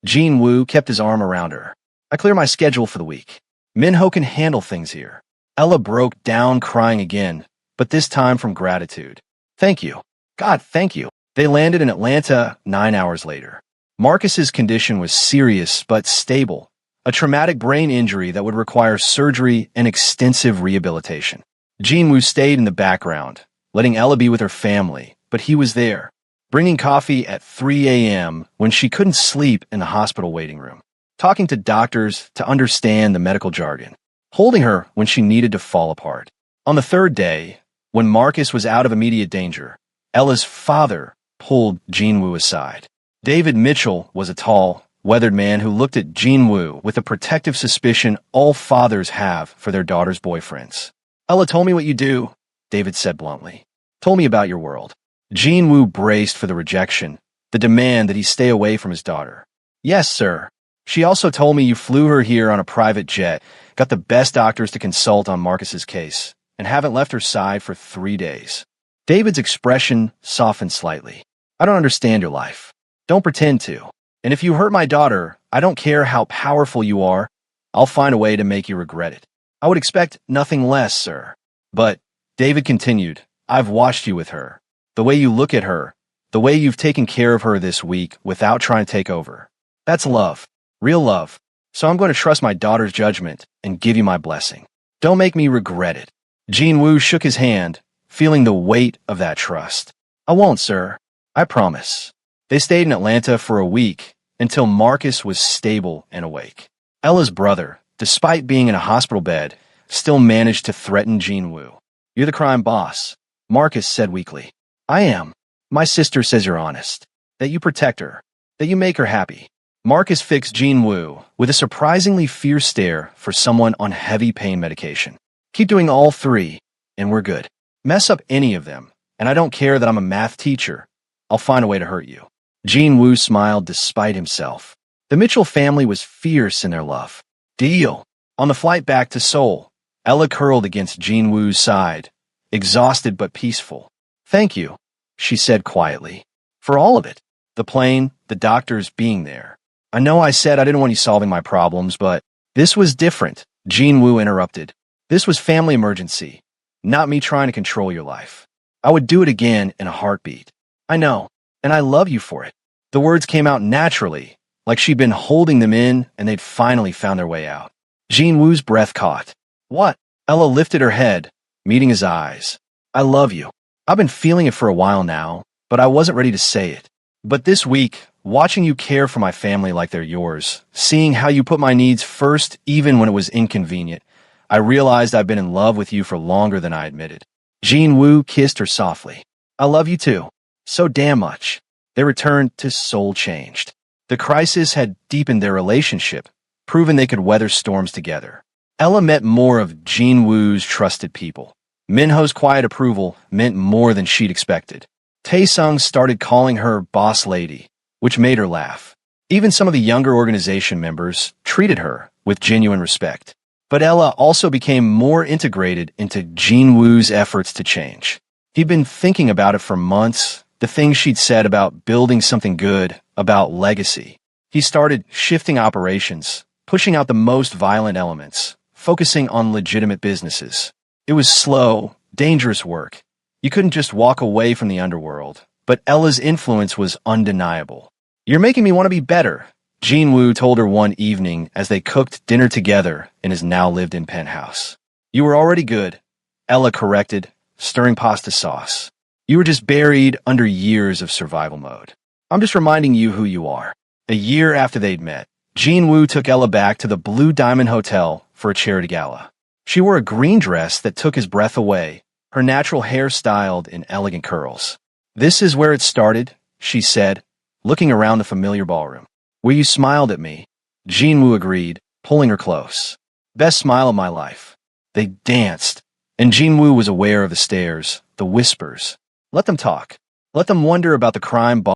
Jinwoo kept his arm around her. I clear my schedule for the week. Minho can handle things here. Ella broke down crying again, but this time from gratitude. Thank you. God, thank you. They landed in Atlanta 9 hours later. Marcus's condition was serious but stable, a traumatic brain injury that would require surgery and extensive rehabilitation. Jinwoo stayed in the background, letting Ella be with her family, but he was there, bringing coffee at 3 a.m. when she couldn't sleep in the hospital waiting room, talking to doctors to understand the medical jargon, holding her when she needed to fall apart. On the 3rd day, when Marcus was out of immediate danger, Ella's father pulled Jinwoo aside. David Mitchell was a tall, weathered man who looked at Jinwoo with a protective suspicion all fathers have for their daughters' boyfriends. Ella told me what you do, David said bluntly. Told me about your world. Jinwoo braced for the rejection, the demand that he stay away from his daughter. Yes, sir. She also told me you flew her here on a private jet, got the best doctors to consult on Marcus's case, and haven't left her side for 3 days. David's expression softened slightly. I don't understand your life. Don't pretend to. And if you hurt my daughter, I don't care how powerful you are, I'll find a way to make you regret it. I would expect nothing less, sir. But, David continued, I've watched you with her. The way you look at her, the way you've taken care of her this week without trying to take over. That's love. Real love. So I'm going to trust my daughter's judgment and give you my blessing. Don't make me regret it. Jinwoo shook his hand, feeling the weight of that trust. I won't, sir. I promise. They stayed in Atlanta for a week until Marcus was stable and awake. Ella's brother, despite being in a hospital bed, still managed to threaten Jinwoo. You're the crime boss, Marcus said weakly. I am. My sister says you're honest, that you protect her, that you make her happy. Marcus fixed Jinwoo with a surprisingly fierce stare for someone on heavy pain medication. Keep doing all 3, and we're good. Mess up any of them, and I don't care that I'm a math teacher. I'll find a way to hurt you. Jinwoo smiled despite himself. The Mitchell family was fierce in their love. Deal. On the flight back to Seoul, Ella curled against Jinwoo's side, exhausted but peaceful. Thank you, she said quietly. For all of it. The plane, the doctors being there. I know I said I didn't want you solving my problems, but this was different, Jinwoo interrupted. This was family emergency, not me trying to control your life. I would do it again in a heartbeat. I know, and I love you for it. The words came out naturally, like she'd been holding them in and they'd finally found their way out. Jinwoo's breath caught. What? Ella lifted her head, meeting his eyes. I love you. I've been feeling it for a while now, but I wasn't ready to say it. But this week, watching you care for my family like they're yours, seeing how you put my needs first even when it was inconvenient, I realized I've been in love with you for longer than I admitted. Jinwoo kissed her softly. I love you too. So damn much. They returned to soul changed. The crisis had deepened their relationship, proven they could weather storms together. Ella met more of Jinwoo's trusted people. Minho's quiet approval meant more than she'd expected. Taesung started calling her boss lady, which made her laugh. Even some of the younger organization members treated her with genuine respect. But Ella also became more integrated into Jinwoo's efforts to change. He'd been thinking about it for months, the things she'd said about building something good, about legacy. He started shifting operations, pushing out the most violent elements, focusing on legitimate businesses. It was slow, dangerous work. You couldn't just walk away from the underworld, but Ella's influence was undeniable. "You're making me want to be better," Jinwoo told her one evening as they cooked dinner together in his now-lived-in penthouse. "You were already good," Ella corrected, stirring pasta sauce. "You were just buried under years of survival mode. I'm just reminding you who you are." A year after they'd met, Jinwoo took Ella back to the Blue Diamond Hotel for a charity gala. She wore a green dress that took his breath away, her natural hair styled in elegant curls. "This is where it started," she said, looking around the familiar ballroom. "Where you smiled at me." Jinwoo agreed, pulling her close. "Best smile of my life." They danced, and Jinwoo was aware of the stares, the whispers. Let them talk. Let them wonder about the crime